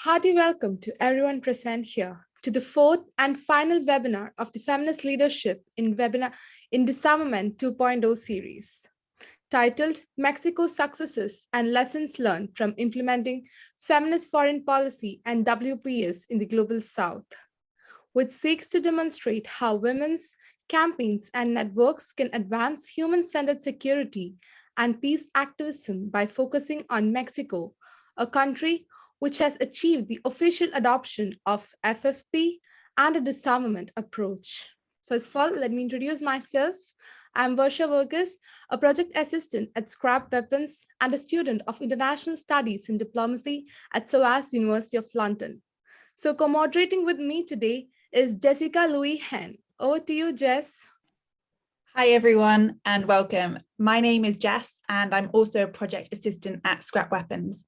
Hearty welcome to everyone present here to the fourth and final webinar of the Feminist Leadership in Disarmament 2.0 series, titled Mexico's Successes and Lessons Learned from Implementing Feminist Foreign Policy and WPS in the Global South, which seeks to demonstrate how women's campaigns and networks can advance human-centered security and peace activism by focusing on Mexico, a country which has achieved the official adoption of FFP and a disarmament approach. First of all, let me introduce myself. I'm Varsha Verghese, a project assistant at Scrap Weapons and a student of International Studies in Diplomacy at SOAS University of London. So co-moderating with me today is Jessica Louis Hen. Over to you, Jess. Hi everyone and welcome. My name is Jess and I'm also a project assistant at Scrap Weapons.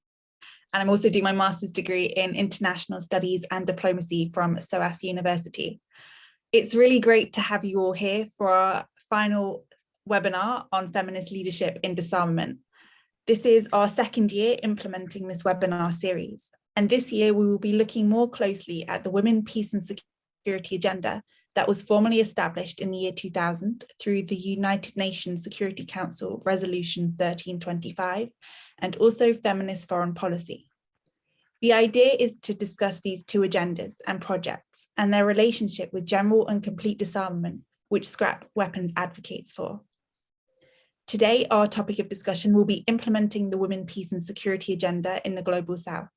And I'm also doing my master's degree in international studies and diplomacy from SOAS University. It's really great to have you all here for our final webinar on feminist leadership in disarmament. This is our second year implementing this webinar series. And this year we will be looking more closely at the Women, Peace and Security agenda that was formally established in the year 2000 through the United Nations Security Council Resolution 1325 and also feminist foreign policy. The idea is to discuss these two agendas and projects and their relationship with general and complete disarmament, which Scrap Weapons advocates for. Today, our topic of discussion will be implementing the Women, Peace and Security agenda in the Global South.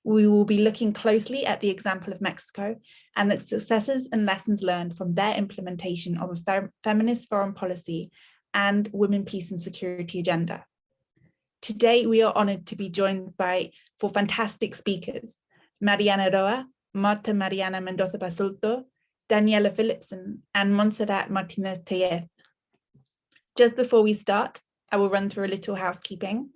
We will be looking closely at the example of Mexico and the successes and lessons learned from their implementation of a feminist foreign policy and Women, Peace and Security agenda. Today, we are honored to be joined by four fantastic speakers, Mariana Roa, Marta Mariana Mendoza Basulto, Daniela Philipson, and Montserrat Martinez Tellez. Just before we start, I will run through a little housekeeping.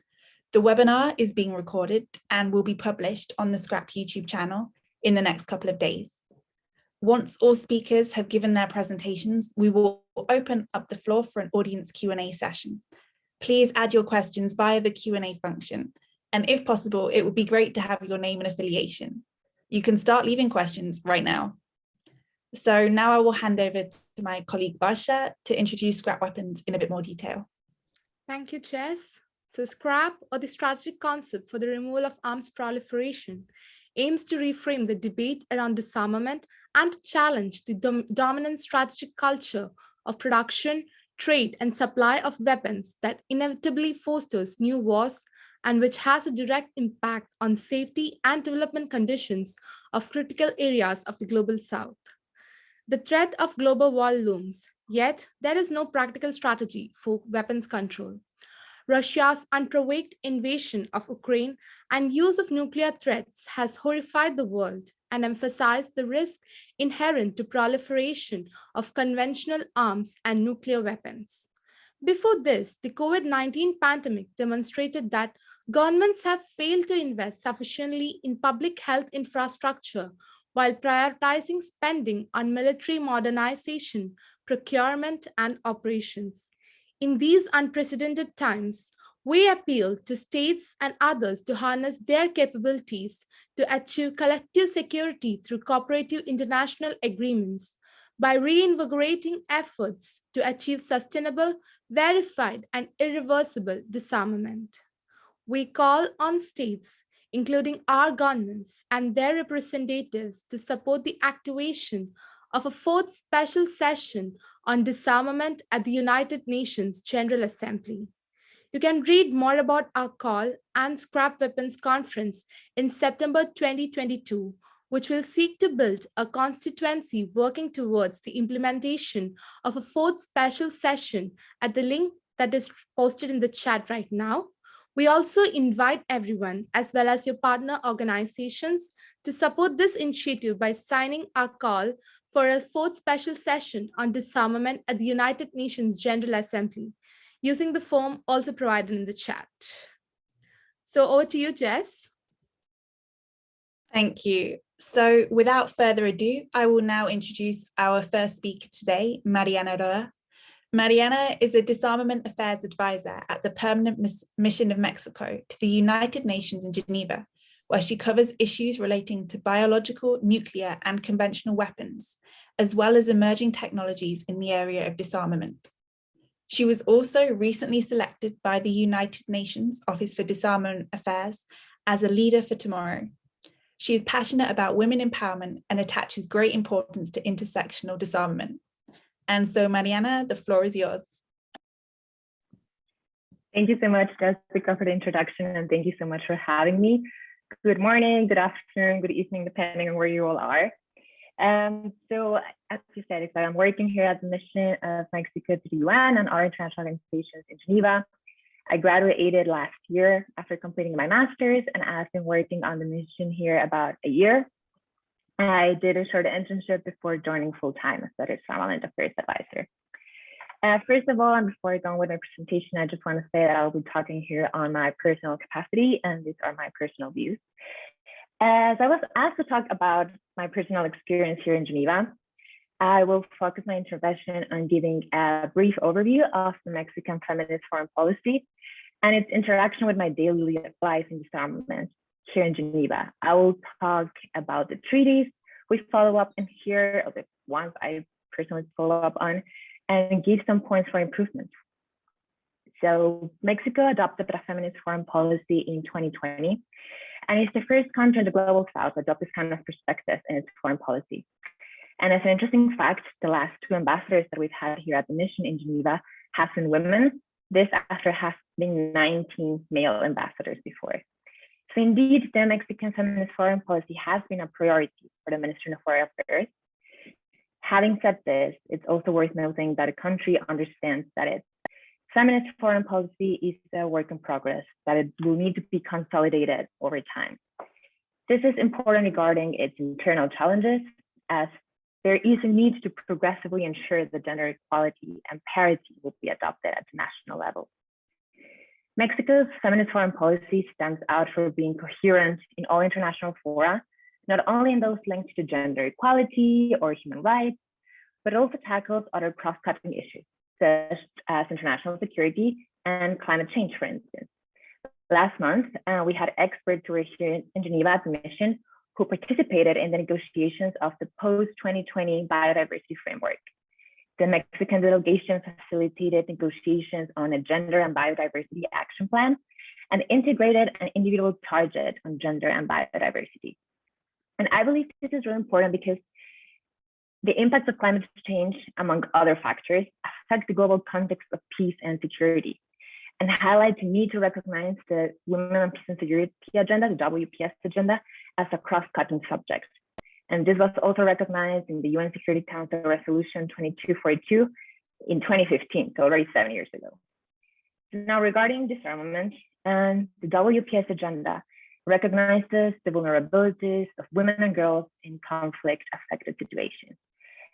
The webinar is being recorded and will be published on the Scrap YouTube channel in the next couple of days. Once all speakers have given their presentations, we will open up the floor for an audience Q&A session. Please add your questions via the Q&A function. And if possible, it would be great to have your name and affiliation. You can start leaving questions right now. So now I will hand over to my colleague Varsha to introduce Scrap Weapons in a bit more detail. Thank you, Jess. So SCRAP, or the Strategic Concept for the Removal of Arms Proliferation, aims to reframe the debate around disarmament and to challenge the dominant strategic culture of production, trade, and supply of weapons that inevitably fosters new wars and which has a direct impact on safety and development conditions of critical areas of the Global South. The threat of global war looms, yet there is no practical strategy for weapons control. Russia's unprovoked invasion of Ukraine and use of nuclear threats has horrified the world and emphasized the risk inherent to proliferation of conventional arms and nuclear weapons. Before this, the COVID-19 pandemic demonstrated that governments have failed to invest sufficiently in public health infrastructure while prioritizing spending on military modernization, procurement, and operations. In these unprecedented times, we appeal to states and others to harness their capabilities to achieve collective security through cooperative international agreements by reinvigorating efforts to achieve sustainable, verified, and irreversible disarmament. We call on states, including our governments and their representatives, to support the activation of a fourth special session on disarmament at the United Nations General Assembly. You can read more about our call and Scrap Weapons Conference in September 2022, which will seek to build a constituency working towards the implementation of a fourth special session at the link that is posted in the chat right now. We also invite everyone, as well as your partner organizations, to support this initiative by signing our call for a fourth special session on disarmament at the United Nations General Assembly, using the form also provided in the chat. So over to you, Jess. Thank you. So without further ado, I will now introduce our first speaker today, Mariana Roa. Mariana is a disarmament affairs advisor at the Permanent Mission of Mexico to the United Nations in Geneva, where she covers issues relating to biological, nuclear, and conventional weapons, as well as emerging technologies in the area of disarmament. She was also recently selected by the United Nations Office for Disarmament Affairs as a leader for tomorrow. She is passionate about women empowerment and attaches great importance to intersectional disarmament. And so, Mariana, the floor is yours. Thank you so much, Jessica, for the introduction, and thank you so much for having me. Good morning, good afternoon, good evening, depending on where you all are. So, as you said, I'm working here at the mission of Mexico to the UN and our international organizations in Geneva. I graduated last year after completing my master's, and I've been working on the mission here about a year. I did a short internship before joining full-time as Studies Disarmament Affairs Advisor. First of all, and before I go on with my presentation, I just want to say that I'll be talking here on my personal capacity, and these are my personal views. As I was asked to talk about my personal experience here in Geneva, I will focus my intervention on giving a brief overview of the Mexican feminist foreign policy and its interaction with my daily life in disarmament here in Geneva. I will talk about the treaties we follow up in here, or the ones I personally follow up on, and give some points for improvement. So Mexico adopted a feminist foreign policy in 2020, and it's the first country in the global south to adopt this kind of perspective in its foreign policy. And as an interesting fact, the last two ambassadors that we've had here at the mission in Geneva have been women. This after having 19 male ambassadors before. So indeed, the Mexican feminist foreign policy has been a priority for the Ministry of Foreign Affairs. Having said this, it's also worth noting that the country understands that its feminist foreign policy is a work in progress, that it will need to be consolidated over time. This is important regarding its internal challenges, as there is a need to progressively ensure that gender equality and parity will be adopted at the national level. Mexico's feminist foreign policy stands out for being coherent in all international fora, not only in those linked to gender equality or human rights, but it also tackles other cross-cutting issues, such as international security and climate change, for instance. Last month, we had experts who were here in Geneva at the mission who participated in the negotiations of the post-2020 biodiversity framework. The Mexican delegation facilitated negotiations on a gender and biodiversity action plan and integrated an individual target on gender and biodiversity. And I believe this is really important because the impacts of climate change, among other factors, affect the global context of peace and security, and highlight the need to recognize the Women on Peace and Security agenda, the WPS agenda, as a cross-cutting subject. And this was also recognized in the UN Security Council Resolution 2242 in 2015, so already 7 years ago. Now, regarding disarmament, and the WPS agenda recognizes the vulnerabilities of women and girls in conflict-affected situations,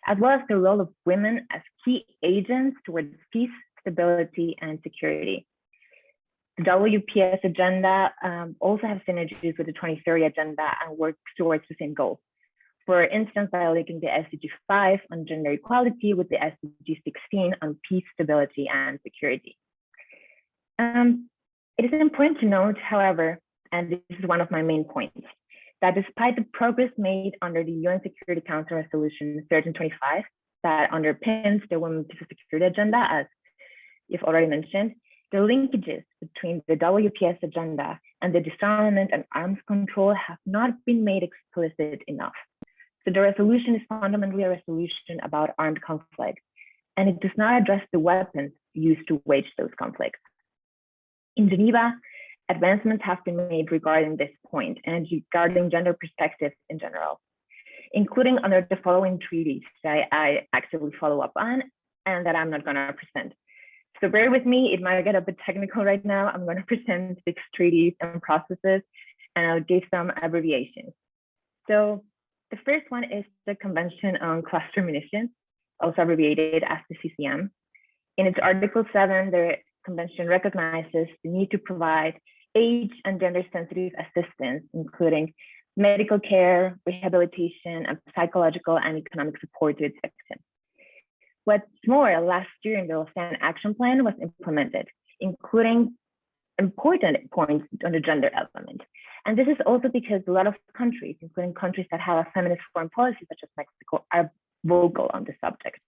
as well as the role of women as key agents towards peace, stability, and security. The WPS agenda also has synergies with the 2030 agenda and works towards the same goal. For instance, by linking the SDG 5 on gender equality with the SDG 16 on peace, stability, and security. It is important to note, however, and this is one of my main points, that despite the progress made under the UN Security Council Resolution 1325 that underpins the Women's Peace and Security agenda, as you've already mentioned, the linkages between the WPS agenda and the disarmament and arms control have not been made explicit enough. So the resolution is fundamentally a resolution about armed conflict, and it does not address the weapons used to wage those conflicts. In Geneva, advancements have been made regarding this point and regarding gender perspectives in general, including under the following treaties that I actively follow up on and that I'm not going to present. So bear with me, it might get a bit technical right now. I'm going to present 6 treaties and processes, and I'll give some abbreviations. So the first one is the Convention on Cluster Munitions, also abbreviated as the CCM. In its Article 7, the Convention recognizes the need to provide age and gender sensitive assistance, including medical care, rehabilitation, and psychological and economic support to its victims. What's more, last year, the Lausanne Action Plan was implemented, including important points on the gender element, And this is also because a lot of countries, including countries that have a feminist foreign policy, such as Mexico, are vocal on the subject.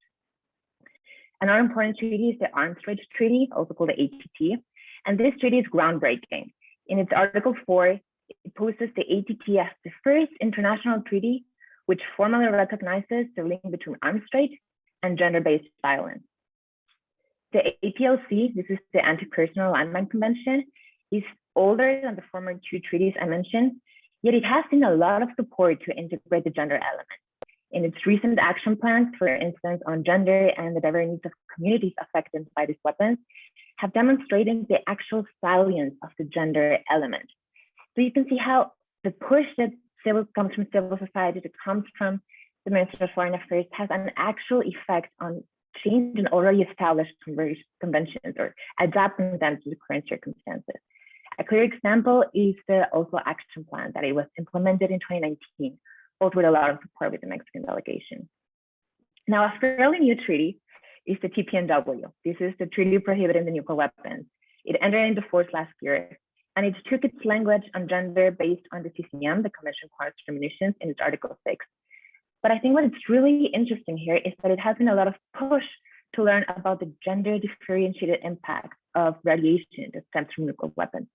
Another important treaty is the Arms Trade Treaty, also called the ATT. And this treaty is groundbreaking. In its Article 4, it poses the ATT as the first international treaty which formally recognizes the link between arms trade and gender-based violence. The APLC, this is the Anti-Personnel Landmine Convention, is older than the former two treaties I mentioned, yet it has seen a lot of support to integrate the gender element. In its recent action plans, for instance, on gender and the diverse needs of communities affected by these weapons, have demonstrated the actual salience of the gender element. So you can see how the push that comes from civil society, that comes from the Ministry of Foreign Affairs, has an actual effect on changing already established conventions or adapting them to the current circumstances. A clear example is the Oslo Action Plan that it was implemented in 2019, also with a lot of support with the Mexican delegation. Now, a fairly new treaty is the TPNW. This is the treaty prohibiting the nuclear weapons. It entered into force last year, and it took its language on gender based on the CCM, the Convention on Munitions, in its Article 6. But I think what's really interesting here is that it has been a lot of push to learn about the gender differentiated impact of radiation that stems from nuclear weapons.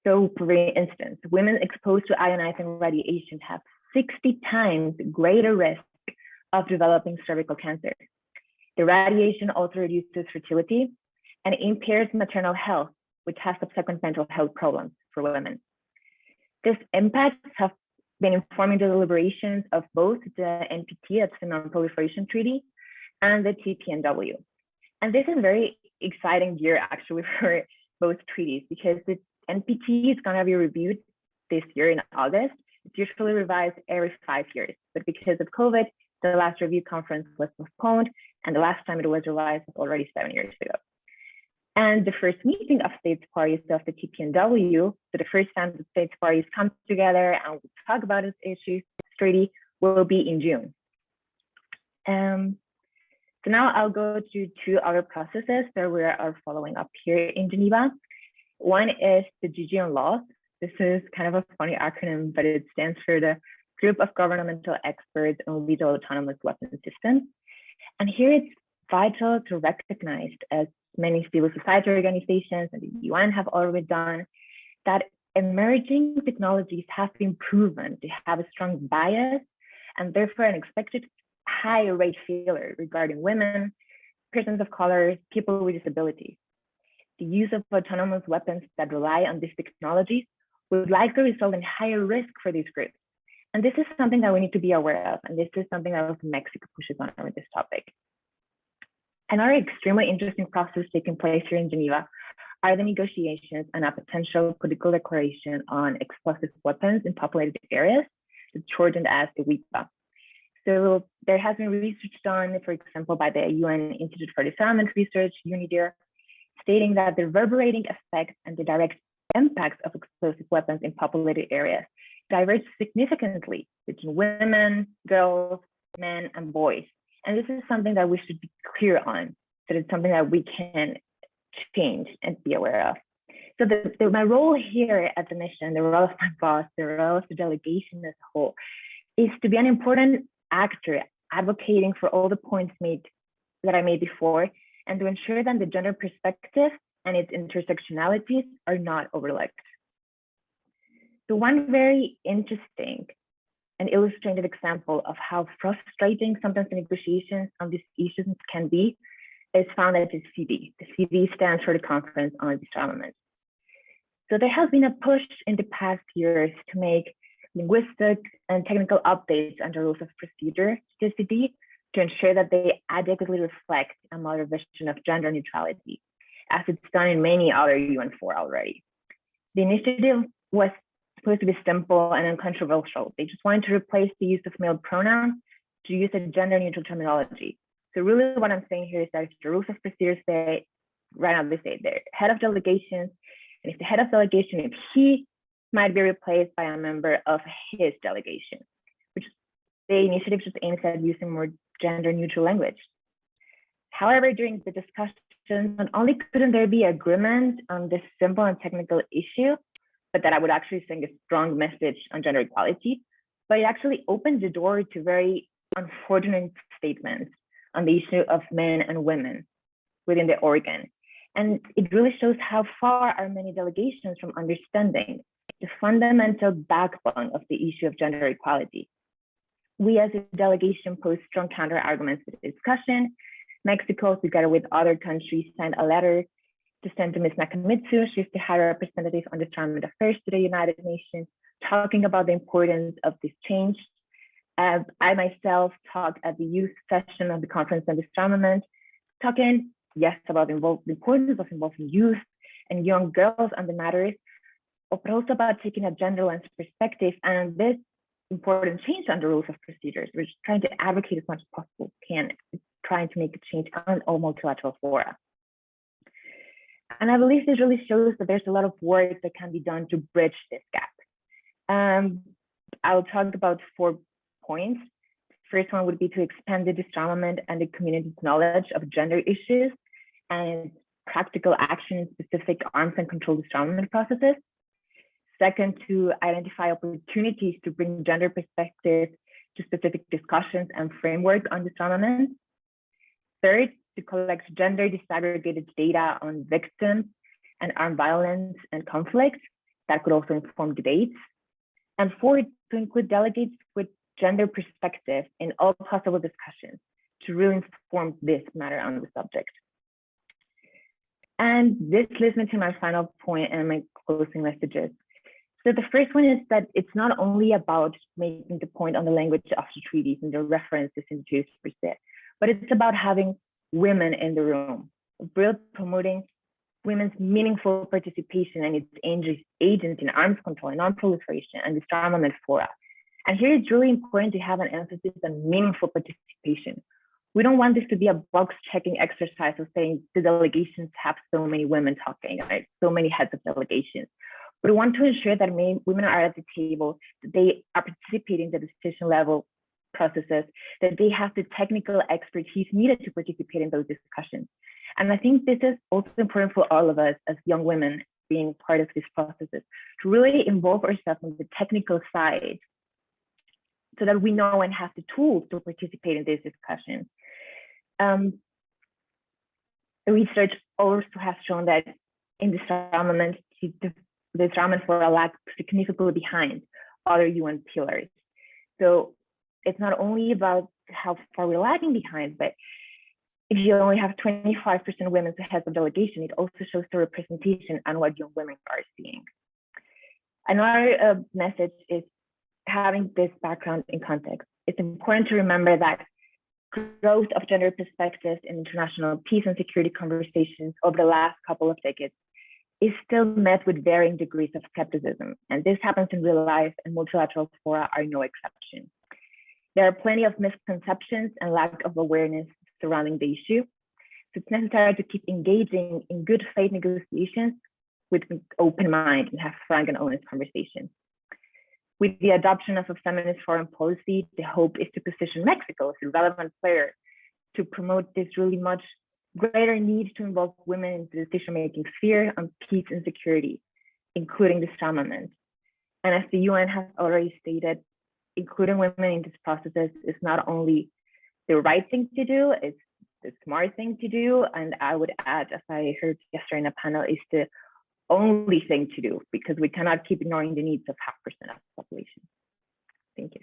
So, for instance, women exposed to ionizing radiation have 60 times greater risk of developing cervical cancer. The radiation also reduces fertility and impairs maternal health, which has subsequent mental health problems for women. These impacts have been informing the deliberations of both the NPT, that's the Non-Proliferation Treaty, and the TPNW. And this is a very exciting year actually for both treaties, because the NPT is going to be reviewed this year in August. It's usually revised every 5 years, but because of COVID, the last review conference was postponed, and the last time it was revised was already 7 years ago. And the first meeting of states parties of the TPNW, so the first time the states parties come together and we talk about this issue, this treaty, will be in June. So now I'll go to two other processes that we are following up here in Geneva. One is the GGN laws. This is kind of a funny acronym, but it stands for the Group of Governmental Experts on Lethal Autonomous Weapon Systems. And here it's vital to recognize, as many civil society organizations and the UN have already done, that emerging technologies have been proven to have a strong bias and therefore an expected high rate failure regarding women, persons of color, people with disabilities. The use of autonomous weapons that rely on these technologies would likely result in higher risk for these groups. And this is something that we need to be aware of. And this is something that also Mexico pushes on with this topic. Another extremely interesting process taking place here in Geneva are the negotiations and a potential political declaration on explosive weapons in populated areas, it's shortened as the WPS. So there has been research done, for example, by the UN Institute for Disarmament Research, UNIDIR, stating that the reverberating effects and the direct impacts of explosive weapons in populated areas diverge significantly between women, girls, men, and boys. And this is something that we should be clear on, that it's something that we can change and be aware of. So my role here at the mission, the role of my boss, the role of the delegation as a whole, is to be an important actor advocating for all the points that I made before, and to ensure that the gender perspective and its intersectionalities are not overlooked. So one very interesting and illustrative example of how frustrating sometimes the negotiations on these issues can be is found at the CD. The CD stands for the Conference on Disarmament. So there has been a push in the past years to make linguistic and technical updates on the rules of procedure to the CD to ensure that they adequately reflect a modern vision of gender neutrality, as it's done in many other UN fora already. The initiative was supposed to be simple and uncontroversial. They just wanted to replace the use of male pronouns to use a gender neutral terminology. So really what I'm saying here is that if the rules of procedure say, right now they say they're head of delegations, and if the head of delegation, if he might be replaced by a member of his delegation, which the initiative just aims at using more gender neutral language. However, during the discussion, not only couldn't there be agreement on this simple and technical issue, but that I would actually send a strong message on gender equality. But it actually opens the door to very unfortunate statements on the issue of men and women within the organ. And it really shows how far are many delegations from understanding the fundamental backbone of the issue of gender equality. We as a delegation posed strong counter arguments to the discussion. Mexico, together with other countries, signed a letter to send to Ms. Nakamitsu. She's the High Representative on Disarmament Affairs to the United Nations, talking about the importance of this change. I myself talked at the youth session of the Conference on Disarmament, talking, yes, about the importance of involving youth and young girls on the matters, but also about taking a gender lens perspective and this important change on the rules of procedures. We're trying to advocate as much as possible, trying to make a change on all multilateral fora. And I believe this really shows that there's a lot of work that can be done to bridge this gap. I'll talk about 4 points. First one would be to expand the disarmament and the community's knowledge of gender issues and practical action in specific arms and control disarmament processes. Second, to identify opportunities to bring gender perspective to specific discussions and framework on disarmament. Third, to collect gender disaggregated data on victims and armed violence and conflict that could also inform debates. And fourth, to include delegates with gender perspective in all possible discussions to really inform this matter on the subject. And this leads me to my final point and my closing messages. So the first one is that it's not only about making the point on the language of the treaties and the references in the treaties per se, but it's about having women in the room, really promoting women's meaningful participation and its agents in arms control and non-proliferation and disarmament fora. And here it's really important to have an emphasis on meaningful participation. We don't want this to be a box checking exercise of saying the delegations have so many women talking, right? So many heads of delegations. But we want to ensure that women are at the table, that they are participating in the decision level processes, that they have the technical expertise needed to participate in those discussions. And I think this is also important for all of us as young women being part of these processes, to really involve ourselves on the technical side so that we know and have the tools to participate in these discussions. The research also has shown that in disarmament, the disarmament for a lag significantly behind other UN pillars. So it's not only about how far we're lagging behind, but if you only have 25% women as heads of delegation, it also shows the representation and what young women are seeing. Another message is having this background in context. It's important to remember that growth of gender perspectives in international peace and security conversations over the last couple of decades is still met with varying degrees of skepticism. And this happens in real life, and multilateral fora are no exception. There are plenty of misconceptions and lack of awareness surrounding the issue. So it's necessary to keep engaging in good faith negotiations with an open mind and have frank and honest conversations. With the adoption of a feminist foreign policy, the hope is to position Mexico as a relevant player to promote this really much greater need to involve women in the decision-making sphere on peace and security, including disarmament. And as the UN has already stated, including women in these processes is not only the right thing to do, it's the smart thing to do. And I would add, as I heard yesterday in a panel, is the only thing to do, because we cannot keep ignoring the needs of 0.5% of the population. Thank you.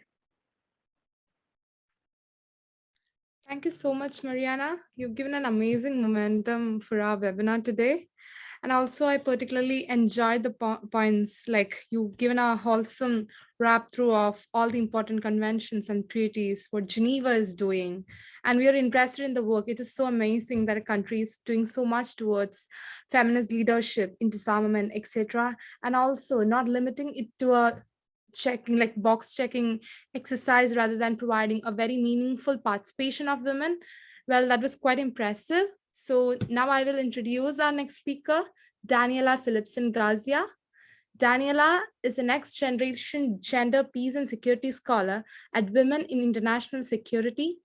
Thank you so much, Mariana. You've given an amazing momentum for our webinar today. And also, I particularly enjoyed the points, like you've given a wholesome wrap through of all the important conventions and treaties, what Geneva is doing. And we are interested in the work. It is so amazing that a country is doing so much towards feminist leadership in disarmament, etc. And also not limiting it to a checking, like box checking exercise, rather than providing a very meaningful participation of women. Well, that was quite impressive. So now I will introduce our next speaker, Daniela Philipson-Gazia. Daniela is a next generation gender, peace and security scholar at Women in International Security.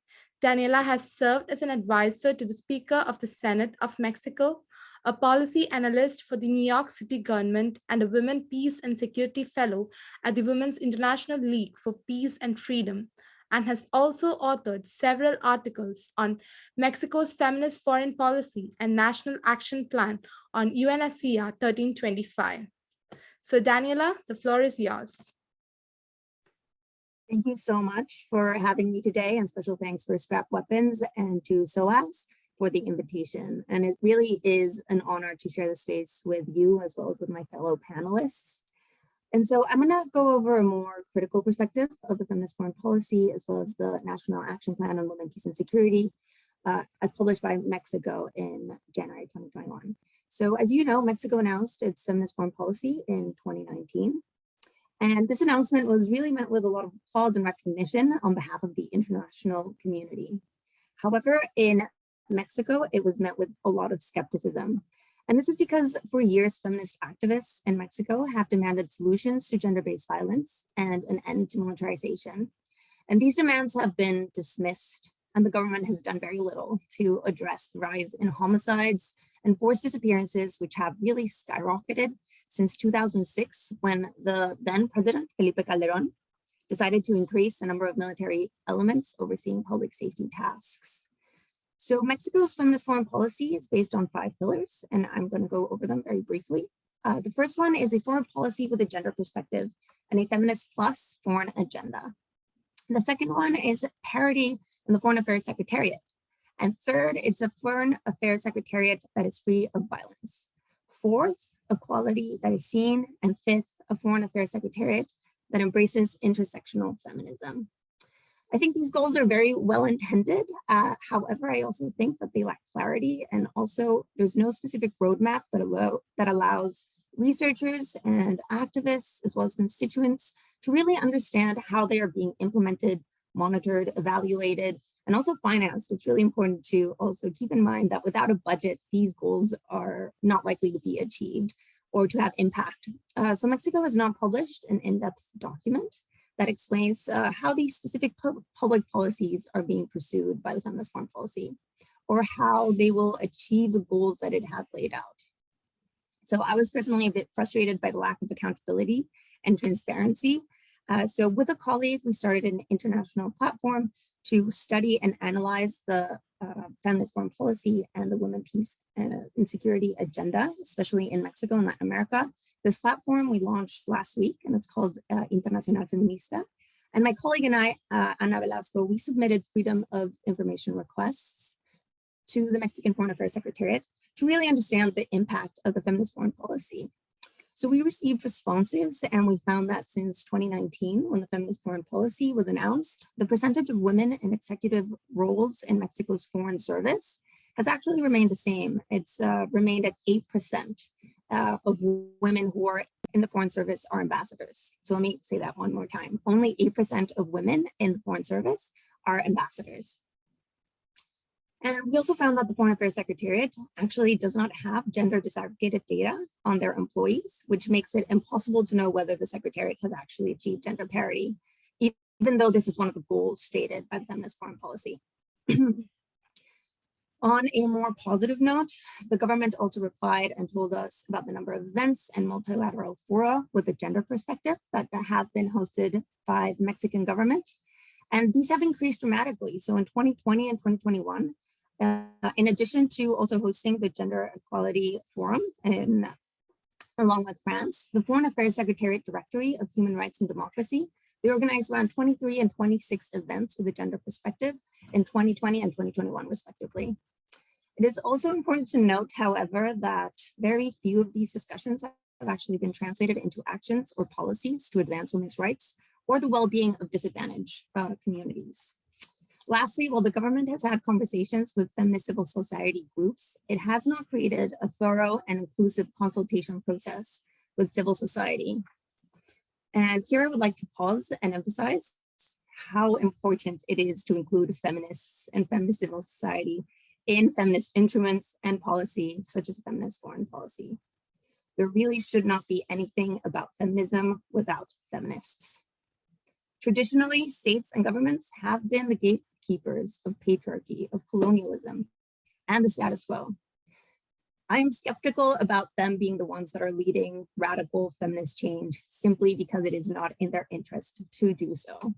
Daniela has served as an advisor to the Speaker of the Senate of Mexico, a policy analyst for the New York City government, and a Women Peace and Security Fellow at the Women's International League for Peace and Freedom, and has also authored several articles on Mexico's feminist foreign policy and National Action Plan on UNSCR 1325. So, Daniela, the floor is yours. Thank you so much for having me today, and special thanks for Scrap Weapons and to SOAS for the invitation. And it really is an honor to share the space with you as well as with my fellow panelists. And so I'm going to go over a more critical perspective of the feminist foreign policy, as well as the National Action Plan on Women, Peace and Security, as published by Mexico in January 2021. So as you know, Mexico announced its feminist foreign policy in 2019. And this announcement was really met with a lot of applause and recognition on behalf of the international community. However, in Mexico, it was met with a lot of skepticism. And this is because for years, feminist activists in Mexico have demanded solutions to gender-based violence and an end to militarization. And these demands have been dismissed, and the government has done very little to address the rise in homicides and forced disappearances, which have really skyrocketed since 2006, when the then president, Felipe Calderón, decided to increase the number of military elements overseeing public safety tasks. So Mexico's feminist foreign policy is based on 5 pillars, and I'm going to go over them very briefly. The first one is a foreign policy with a gender perspective and a feminist plus foreign agenda. The second one is parity in the Foreign Affairs Secretariat. And third, it's a Foreign Affairs Secretariat that is free of violence. Fourth, equality that is seen. And fifth, a Foreign Affairs Secretariat that embraces intersectional feminism. I think these goals are very well intended. However, I also think that they lack clarity, and also there's no specific roadmap that allows researchers and activists, as well as constituents, to really understand how they are being implemented, monitored, evaluated, and also financed. It's really important to also keep in mind that without a budget, these goals are not likely to be achieved or to have impact. So Mexico has not published an in-depth document that explains how these specific public policies are being pursued by the feminist foreign policy, or how they will achieve the goals that it has laid out. So I was personally a bit frustrated by the lack of accountability and transparency. So with a colleague, we started an international platform to study and analyze the feminist foreign policy and the women, peace, and security agenda, especially in Mexico and Latin America. This platform we launched last week, and it's called Internacional Feminista. And my colleague and I, Ana Velasco, we submitted freedom of information requests to the Mexican Foreign Affairs Secretariat to really understand the impact of the feminist foreign policy. So we received responses, and we found that since 2019, when the feminist foreign policy was announced, the percentage of women in executive roles in Mexico's foreign service has actually remained the same. It's remained at 8% of women who are in the foreign service are ambassadors. So let me say that one more time. Only 8% of women in the foreign service are ambassadors. And we also found that the Foreign Affairs Secretariat actually does not have gender disaggregated data on their employees, which makes it impossible to know whether the Secretariat has actually achieved gender parity, even though this is one of the goals stated by the feminist foreign policy. On a more positive note, the government also replied and told us about the number of events and multilateral fora with a gender perspective that have been hosted by the Mexican government. And these have increased dramatically. So in 2020 and 2021, in addition to also hosting the Gender Equality Forum along with France, the Foreign Affairs Secretariat Directory of Human Rights and Democracy, they organized around 23 and 26 events with a gender perspective in 2020 and 2021 respectively. It is also important to note, however, that very few of these discussions have actually been translated into actions or policies to advance women's rights or the well-being of disadvantaged communities. Lastly, while the government has had conversations with feminist civil society groups, it has not created a thorough and inclusive consultation process with civil society. And here I would like to pause and emphasize how important it is to include feminists and feminist civil society in feminist instruments and policy, such as feminist foreign policy. There really should not be anything about feminism without feminists. Traditionally, states and governments have been the gatekeepers of patriarchy, of colonialism, and the status quo. I am skeptical about them being the ones that are leading radical feminist change simply because it is not in their interest to do so.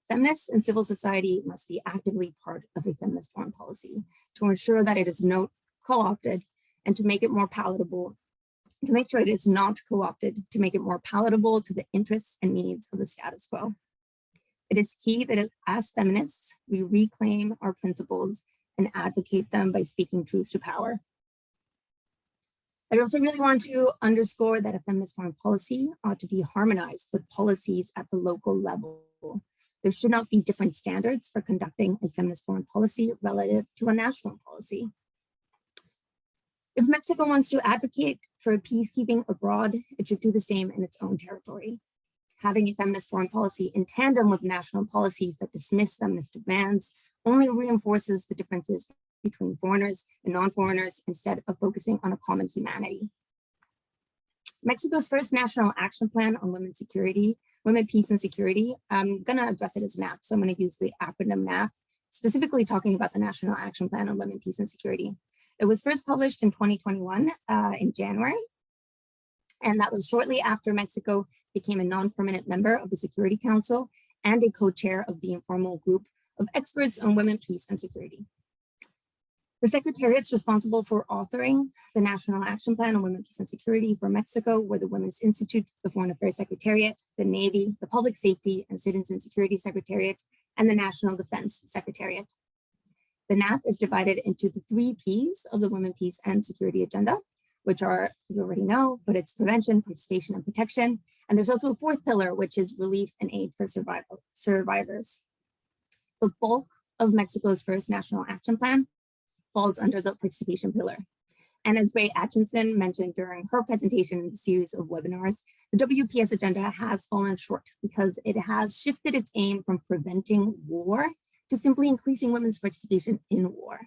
Feminists and civil society must be actively part of a feminist foreign policy to ensure that it is not co-opted and to make it more palatable, to make sure it is not co-opted, to make it more palatable to the interests and needs of the status quo. It is key that as feminists, we reclaim our principles and advocate them by speaking truth to power. I also really want to underscore that a feminist foreign policy ought to be harmonized with policies at the local level. There should not be different standards for conducting a feminist foreign policy relative to a national policy. If Mexico wants to advocate for peacekeeping abroad, it should do the same in its own territory. Having a feminist foreign policy in tandem with national policies that dismiss feminist demands only reinforces the differences between foreigners and non-foreigners instead of focusing on a common humanity. Mexico's first national action plan on women's security, women, peace, and security, I'm gonna address it as NAP, so I'm gonna use the acronym NAP, specifically talking about the National Action Plan on Women, Peace, and Security. It was first published in 2021 in January, and that was shortly after Mexico became a non-permanent member of the Security Council and a co-chair of the informal group of experts on women, peace, and security. The secretariats responsible for authoring the National Action Plan on Women, Peace, and Security for Mexico were the Women's Institute, the Foreign Affairs Secretariat, the Navy, the Public Safety and Citizen Security Secretariat, and the National Defense Secretariat. The NAP is divided into the 3 Ps of the Women, Peace, and Security Agenda, which are, you already know, but it's prevention, participation, and protection. And there's also a 4th pillar, which is relief and aid for survivors. The bulk of Mexico's first National Action Plan falls under the participation pillar. And as Ray Atchison mentioned during her presentation in the series of webinars, the WPS agenda has fallen short because it has shifted its aim from preventing war to simply increasing women's participation in war.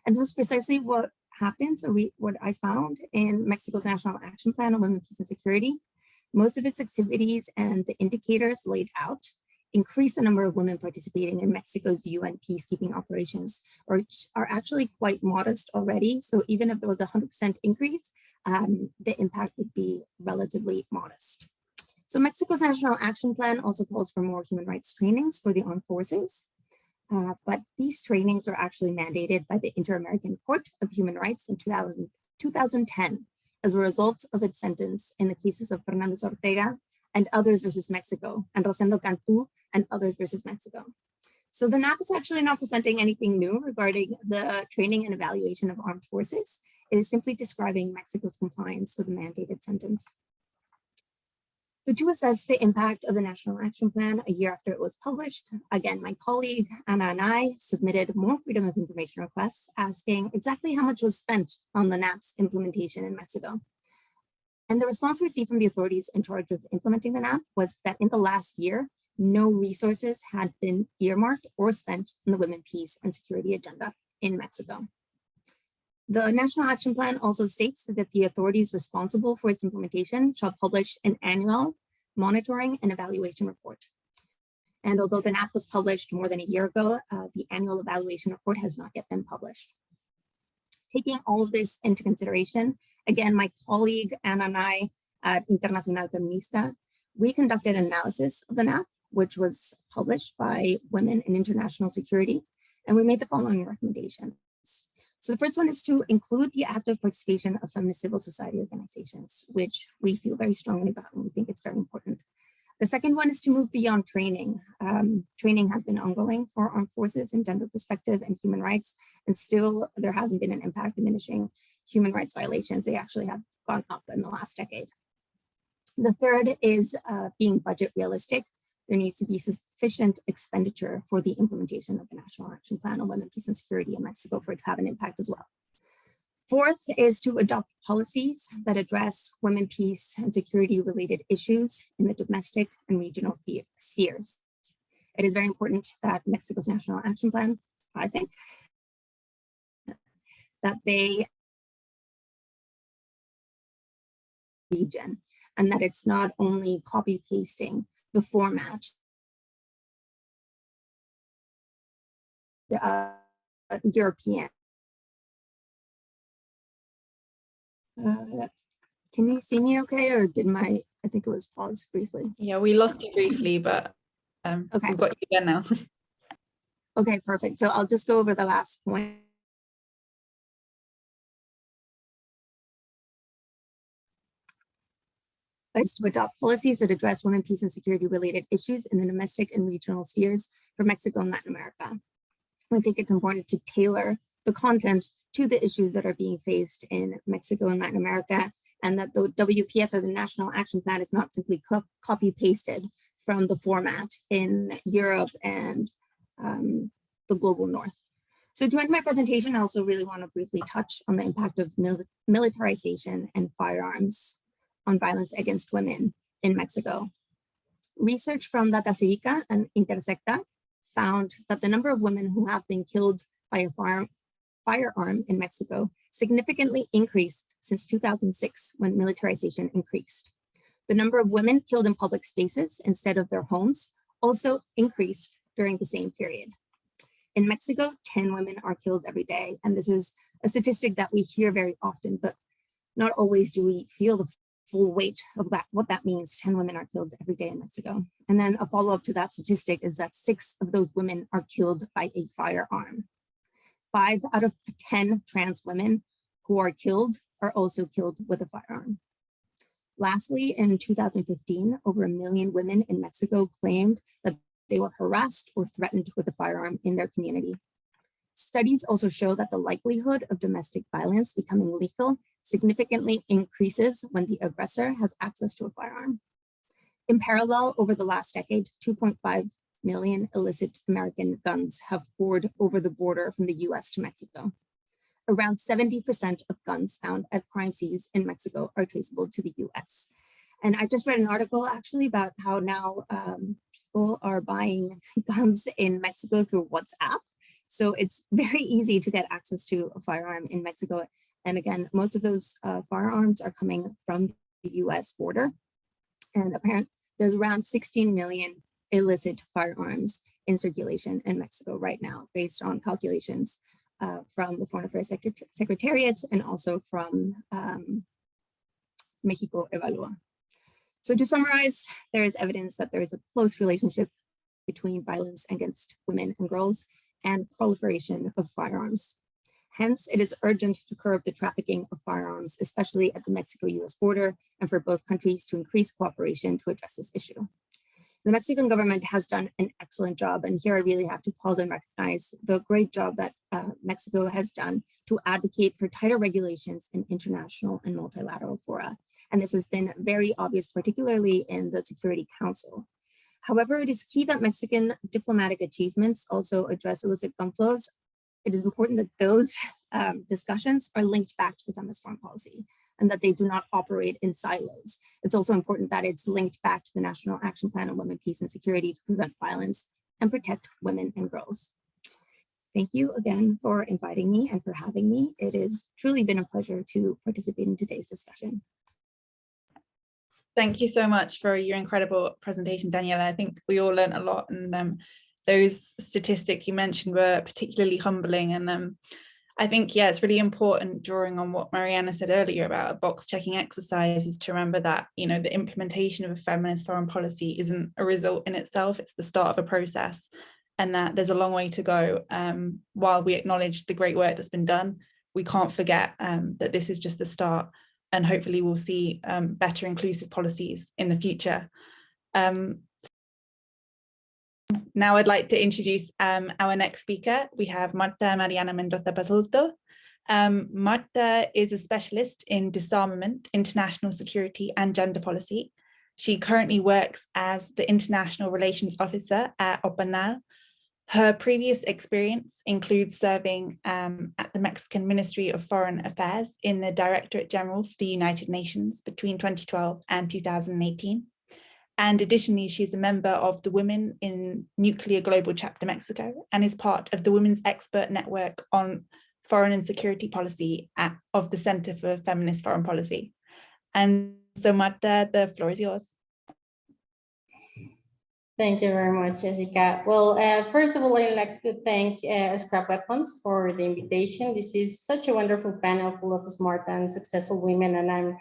And this is precisely what happens, or what I found in Mexico's National Action Plan on Women, Peace, and Security. Most of its activities and the indicators laid out increase the number of women participating in Mexico's UN peacekeeping operations, which are actually quite modest already. So even if there was a 100% increase, the impact would be relatively modest. So Mexico's National Action Plan also calls for more human rights trainings for the armed forces. But these trainings are actually mandated by the Inter-American Court of Human Rights in 2010 as a result of its sentence in the cases of Fernández Ortega and others versus Mexico, and Rosendo Cantú and others versus Mexico. So the NAP is actually not presenting anything new regarding the training and evaluation of armed forces. It is simply describing Mexico's compliance with the mandated sentence. So to assess the impact of the National Action Plan a year after it was published, again, my colleague Anna and I submitted more freedom of information requests asking exactly how much was spent on the NAP's implementation in Mexico. And the response we received from the authorities in charge of implementing the NAP was that in the last year, no resources had been earmarked or spent on the Women, Peace, and Security agenda in Mexico. The National Action Plan also states that the authorities responsible for its implementation shall publish an annual monitoring and evaluation report. And although the NAP was published more than a year ago, the annual evaluation report has not yet been published. Taking all of this into consideration, again, my colleague Anna and I at Internacional Feminista, we conducted an analysis of the NAP, which was published by Women in International Security, and we made the following recommendations. So the first one is to include the active participation of feminist civil society organizations, which we feel very strongly about and we think it's very important. The second one is to move beyond training. Training has been ongoing for armed forces in gender perspective and human rights, and still there hasn't been an impact diminishing human rights violations. They actually have gone up in the last decade. The third is being budget realistic. There needs to be sufficient expenditure for the implementation of the National Action Plan on Women, Peace, and Security in Mexico for it to have an impact as well. Fourth is to adopt policies that address women, peace, and security related issues in the domestic and regional spheres. It is very important that Mexico's National Action Plan, I think, that they region and that it's not only copy pasting the format European Can you see me okay, or did I think it was paused briefly. Yeah, we lost you briefly, but Okay. we've got you again now. Okay, perfect. So I'll just go over the last point. Is to adopt policies that address women, peace, and security related issues in the domestic and regional spheres for Mexico and Latin America. I think it's important to tailor the content to the issues that are being faced in Mexico and Latin America, and that the WPS, or the National Action Plan, is not simply copy pasted from the format in Europe and the global north. So to end my presentation, I also really want to briefly touch on the impact of militarization and firearms on violence against women in Mexico. Research from Data Cívica and Intersecta found that the number of women who have been killed by a firearm in Mexico significantly increased since 2006, when militarization increased. The number of women killed in public spaces instead of their homes also increased during the same period. In Mexico, 10 women are killed every day, and this is a statistic that we hear very often, but not always do we feel the full weight of that, what that means. 10 women are killed every day in Mexico. And then a follow-up to that statistic is that 6 of those women are killed by a firearm. 5 out of 10 trans women who are killed are also killed with a firearm. Lastly, in 2015, over 1 million women in Mexico claimed that they were harassed or threatened with a firearm in their community. Studies also show that the likelihood of domestic violence becoming lethal significantly increases when the aggressor has access to a firearm. In parallel, over the last decade, 2.5 million illicit American guns have poured over the border from the US to Mexico. Around 70% of guns found at crime scenes in Mexico are traceable to the US. And I just read an article actually about how now people are buying guns in Mexico through WhatsApp. So it's very easy to get access to a firearm in Mexico. And again, most of those firearms are coming from the US border. And apparently there's around 16 million illicit firearms in circulation in Mexico right now, based on calculations from the Foreign Affairs Secretariat and also from Mexico Evalúa. So to summarize, there is evidence that there is a close relationship between violence against women and girls and proliferation of firearms. Hence, it is urgent to curb the trafficking of firearms, especially at the Mexico-US border, and for both countries to increase cooperation to address this issue. The Mexican government has done an excellent job, and here I really have to pause and recognize the great job that Mexico has done to advocate for tighter regulations in international and multilateral fora. And this has been very obvious, particularly in the Security Council. However, it is key that Mexican diplomatic achievements also address illicit gun flows. It is important that those discussions are linked back to the feminist foreign policy and that they do not operate in silos. It's also important that it's linked back to the National Action Plan on Women, Peace, and Security to prevent violence and protect women and girls. Thank you again for inviting me and for having me. It has truly been a pleasure to participate in today's discussion. Thank you so much for your incredible presentation, Daniela. I think we all learned a lot, and those statistics you mentioned were particularly humbling. And I think, yeah, it's really important, drawing on what Mariana said earlier about a box checking exercise, is to remember that, you know, the implementation of a feminist foreign policy isn't a result in itself, it's the start of a process, and that there's a long way to go. While we acknowledge the great work that's been done, we can't forget that this is just the start, and hopefully we'll see better inclusive policies in the future. Now I'd like to introduce our next speaker. We have Marta Mariana Mendoza Basulto. Marta is a specialist in disarmament, international security, and gender policy. She currently works as the International Relations Officer at OPANAL. Her previous experience includes serving at the Mexican Ministry of Foreign Affairs in the Directorate General for the United Nations between 2012 and 2018. And additionally, she's a member of the Women in Nuclear Global Chapter Mexico and is part of the Women's Expert Network on Foreign and Security Policy of the Center for Feminist Foreign Policy. And so, Marta, the floor is yours. Thank you very much, Jessica. Well, first of all, I'd like to thank Scrap Weapons for the invitation. This is such a wonderful panel full of smart and successful women, and I'm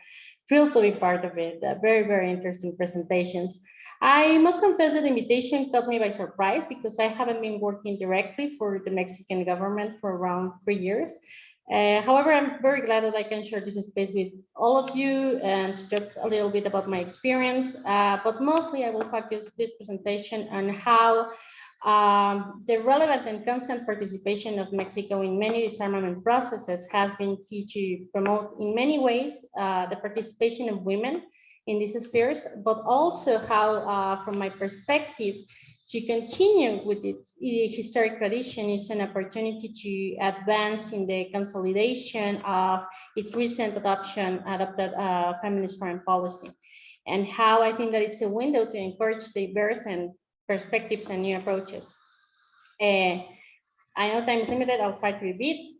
thrilled to be part of it. Very, very interesting presentations. I must confess that the invitation caught me by surprise because I haven't been working directly for the Mexican government for around 3 years. However, I'm very glad that I can share this space with all of you and to talk a little bit about my experience. But mostly I will focus this presentation on how the relevant and constant participation of Mexico in many disarmament processes has been key to promote in many ways the participation of women in these spheres, but also how, from my perspective, to continue with its historic tradition is an opportunity to advance in the consolidation of its recent adopted feminist foreign policy, and how I think that it's a window to encourage diverse and perspectives and new approaches. I know time is limited, I'll try to be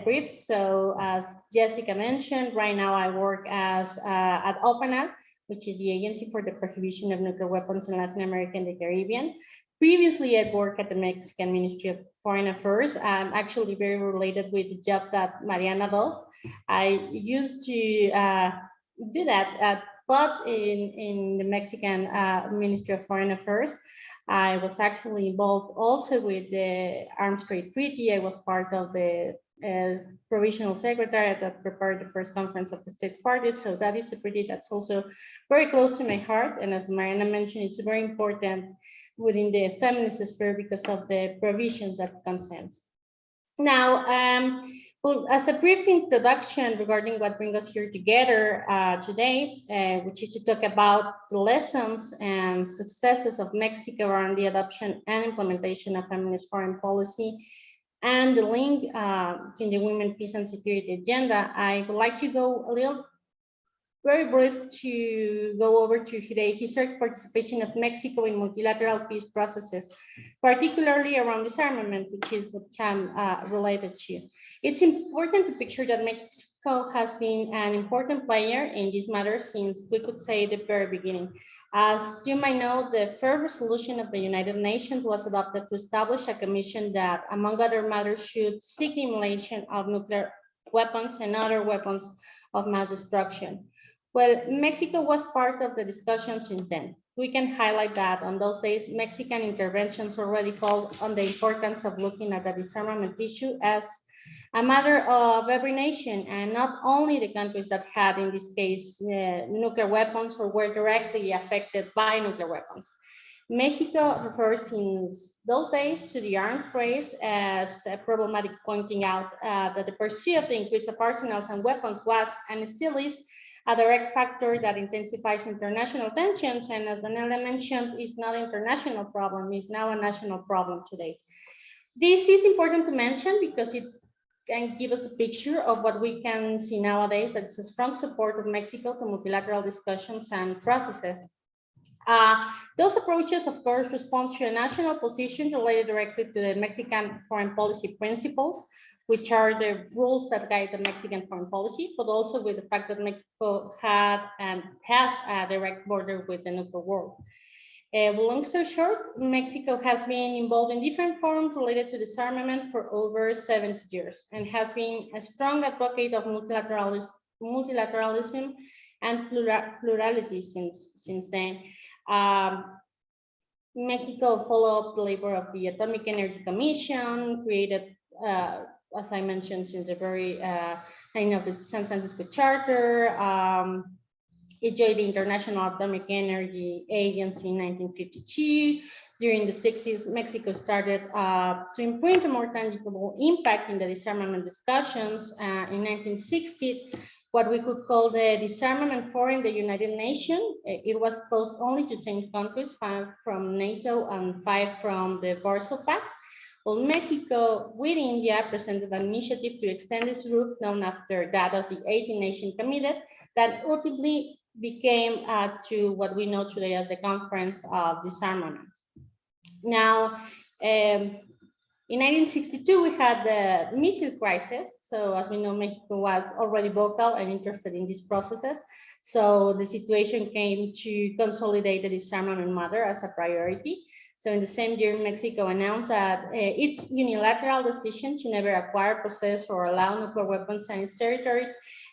brief. So as Jessica mentioned, right now I work as at OPANAL, which is the Agency for the Prohibition of Nuclear Weapons in Latin America and the Caribbean. Previously, I worked at the Mexican Ministry of Foreign Affairs. I'm actually very related with the job that Mariana does. I used to do that, but in the Mexican Ministry of Foreign Affairs. I was actually involved also with the Arms Trade Treaty. I was part of the provisional secretary that prepared the first conference of the states parties. So that is a treaty that's also very close to my heart. And as Mariana mentioned, it's very important within the feminist sphere because of the provisions that concerns. Now, well, as a brief introduction regarding what brings us here together today, which is to talk about the lessons and successes of Mexico around the adoption and implementation of feminist foreign policy and the link to the women, peace and security agenda, I would like to go a little very brief to go over to the historic participation of Mexico in multilateral peace processes, particularly around disarmament, which is what I'm related to. It's important to picture that Mexico has been an important player in this matter since we could say the very beginning. As you might know, the first resolution of the United Nations was adopted to establish a commission that, among other matters, should seek the elimination of nuclear weapons and other weapons of mass destruction. Well, Mexico was part of the discussion since then. We can highlight that on those days, Mexican interventions already called on the importance of looking at the disarmament issue as a matter of every nation and not only the countries that had, in this case, nuclear weapons or were directly affected by nuclear weapons. Mexico refers since those days to the arms race as problematic, pointing out that the pursuit of the increase of arsenals and weapons was and still is a direct factor that intensifies international tensions, and as Daniela mentioned, is not an international problem, it's now a national problem today. This is important to mention because it can give us a picture of what we can see nowadays, that's a strong support of Mexico to multilateral discussions and processes. Those approaches, of course, respond to a national position related directly to the Mexican foreign policy principles, which are the rules that guide the Mexican foreign policy, but also with the fact that Mexico had and has a direct border with the nuclear world. Long story short, Mexico has been involved in different forums related to disarmament for over 70 years and has been a strong advocate of multilateralism and plurality since then. Mexico followed up the labor of the Atomic Energy Commission, created, as I mentioned, since the very signing of the San Francisco Charter. It joined the International Atomic Energy Agency in 1952. During the 60s, Mexico started to imprint a more tangible impact in the disarmament discussions. In 1960, what we could call the Disarmament Forum in the United Nations. It was closed only to 10 countries, 5 from NATO and 5 from the Warsaw Pact. Well, Mexico with India presented an initiative to extend this group, known after that as the 18 Nation Committee, that ultimately became to what we know today as the Conference of Disarmament. Now, in 1962, we had the missile crisis. So as we know, Mexico was already vocal and interested in these processes. So the situation came to consolidate the disarmament matter as a priority. So in the same year, Mexico announced that its unilateral decision to never acquire, possess, or allow nuclear weapons in its territory.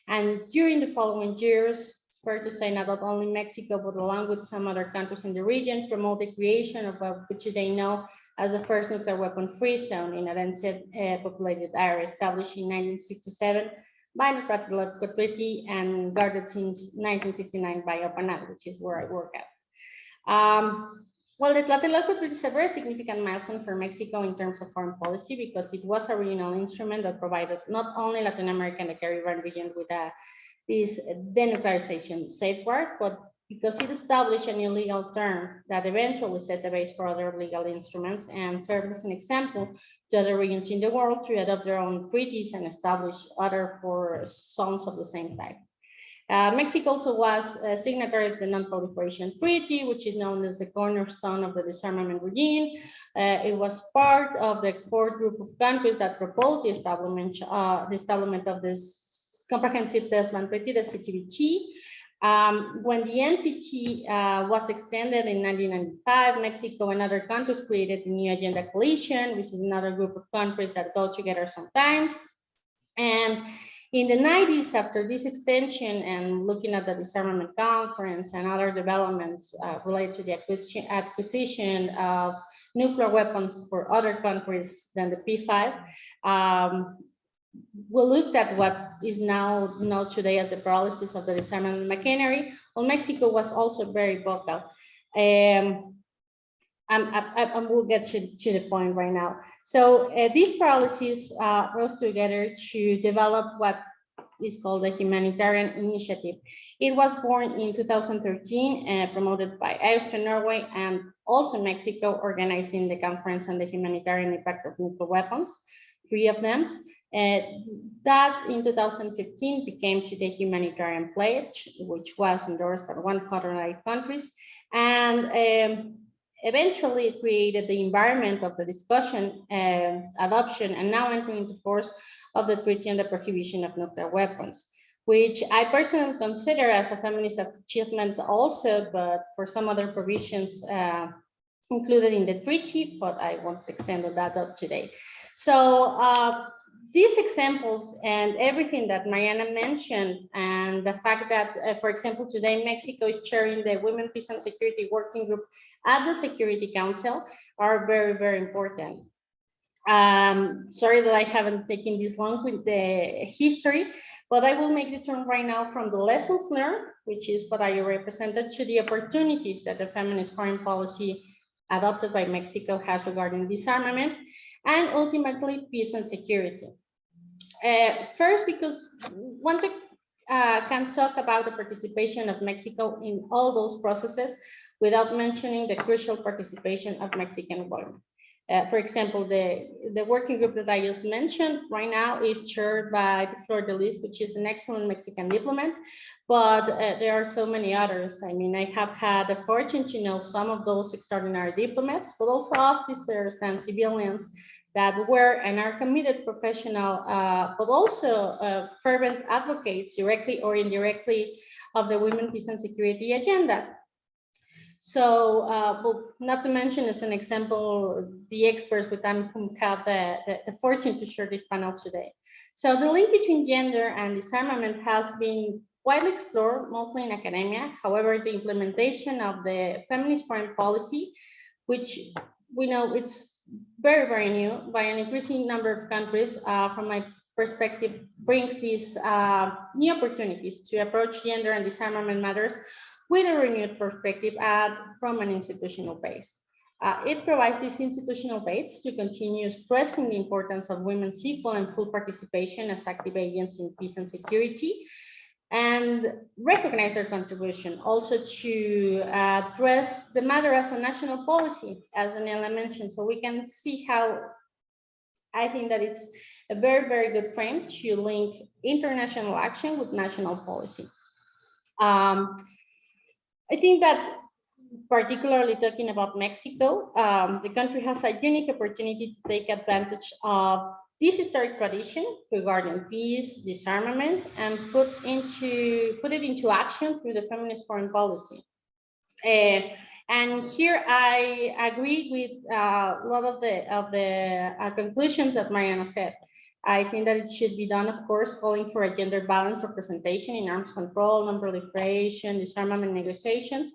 And during the following years, it's fair to say not only Mexico, but along with some other countries in the region, promote the creation of what we today know as the first nuclear weapon-free zone in a densely populated area, established in 1967 by the Tlatelolco Treaty and guarded since 1969 by OPANAL, which is where I work at. Well, the Tlatelolco Treaty is a very significant milestone for Mexico in terms of foreign policy because it was a regional instrument that provided not only Latin America and the Caribbean region with this denuclearization safeguard, but because it established a new legal term that eventually set the base for other legal instruments and served as an example to other regions in the world to adopt their own treaties and establish other for zones of the same type. Mexico also was a signatory of the Non-Proliferation Treaty, which is known as the cornerstone of the disarmament regime. It was part of the core group of countries that proposed the establishment of this comprehensive test ban treaty, the CTBT. When the NPT was extended in 1995, Mexico and other countries created the New Agenda Coalition, which is another group of countries that go together sometimes. And in the 90s, after this extension and looking at the disarmament conference and other developments related to the acquisition of nuclear weapons for other countries than the P5, we looked at what is now known today as the paralysis of the disarmament machinery. Well, Mexico was also very vocal. We'll get to the point right now. So these paralyses rose together to develop what is called the Humanitarian Initiative. It was born in 2013, promoted by Austria, Norway, and also Mexico, organizing the Conference on the Humanitarian Impact of Nuclear Weapons, 3 of them. That in 2015 became to the Humanitarian Pledge, which was endorsed by 108 countries. And eventually it created the environment of the discussion, adoption, and now entering into force of the Treaty on the Prohibition of Nuclear Weapons, which I personally consider as a feminist achievement also, but for some other provisions included in the treaty, but I won't extend on that today. So these examples and everything that Mariana mentioned, and the fact that, for example, today Mexico is chairing the Women, Peace and Security Working Group at the Security Council, are very, very important. Sorry that I haven't taken this long with the history, but I will make the turn right now from the lessons learned, which is what I represented, to the opportunities that the feminist foreign policy adopted by Mexico has regarding disarmament, and ultimately peace and security. First, because one can talk about the participation of Mexico in all those processes without mentioning the crucial participation of Mexican women. For example, the working group that I just mentioned right now is chaired by Flor de Lis, which is an excellent Mexican diplomat, but there are so many others. I mean, I have had the fortune to know some of those extraordinary diplomats, but also officers and civilians that were and are committed professional, but also fervent advocates directly or indirectly of the women, peace and security agenda. So, but not to mention as an example, the experts with them who have the fortune to share this panel today. So the link between gender and disarmament has been widely explored, mostly in academia. However, the implementation of the feminist foreign policy, which we know it's very, very new by an increasing number of countries, from my perspective, brings these new opportunities to approach gender and disarmament matters with a renewed perspective from an institutional base. It provides this institutional base to continue stressing the importance of women's equal and full participation as active agents in peace and security, and recognize their contribution also to address the matter as a national policy, as Daniela mentioned. So we can see how I think that it's a very, very good frame to link international action with national policy. I think that particularly talking about Mexico, the country has a unique opportunity to take advantage of this historic tradition regarding peace, disarmament, and put it into action through the feminist foreign policy. And here I agree with a lot of the conclusions that Mariana said. I think that it should be done, of course, calling for a gender balanced representation in arms control, non-proliferation, disarmament negotiations,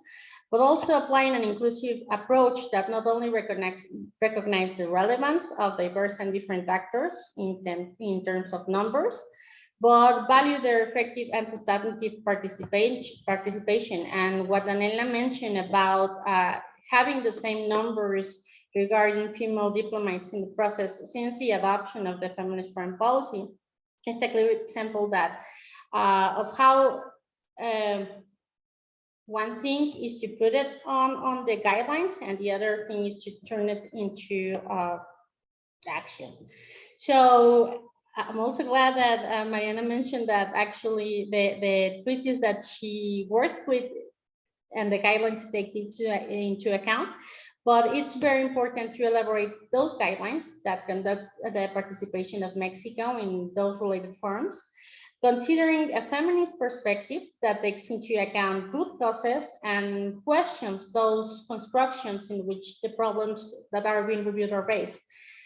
but also applying an inclusive approach that not only recognize the relevance of diverse and different actors in terms of numbers, but value their effective and substantive participation. And what Daniela mentioned about having the same numbers regarding female diplomats in the process since the adoption of the feminist foreign policy, it's a clear example that of how one thing is to put it on the guidelines, and the other thing is to turn it into action. So I'm also glad that Mariana mentioned that actually the treaties that she works with and the guidelines take into account. But it's very important to elaborate those guidelines that conduct the participation of Mexico in those related forums, considering a feminist perspective that takes into account root causes and questions those constructions in which the problems that are being reviewed are based.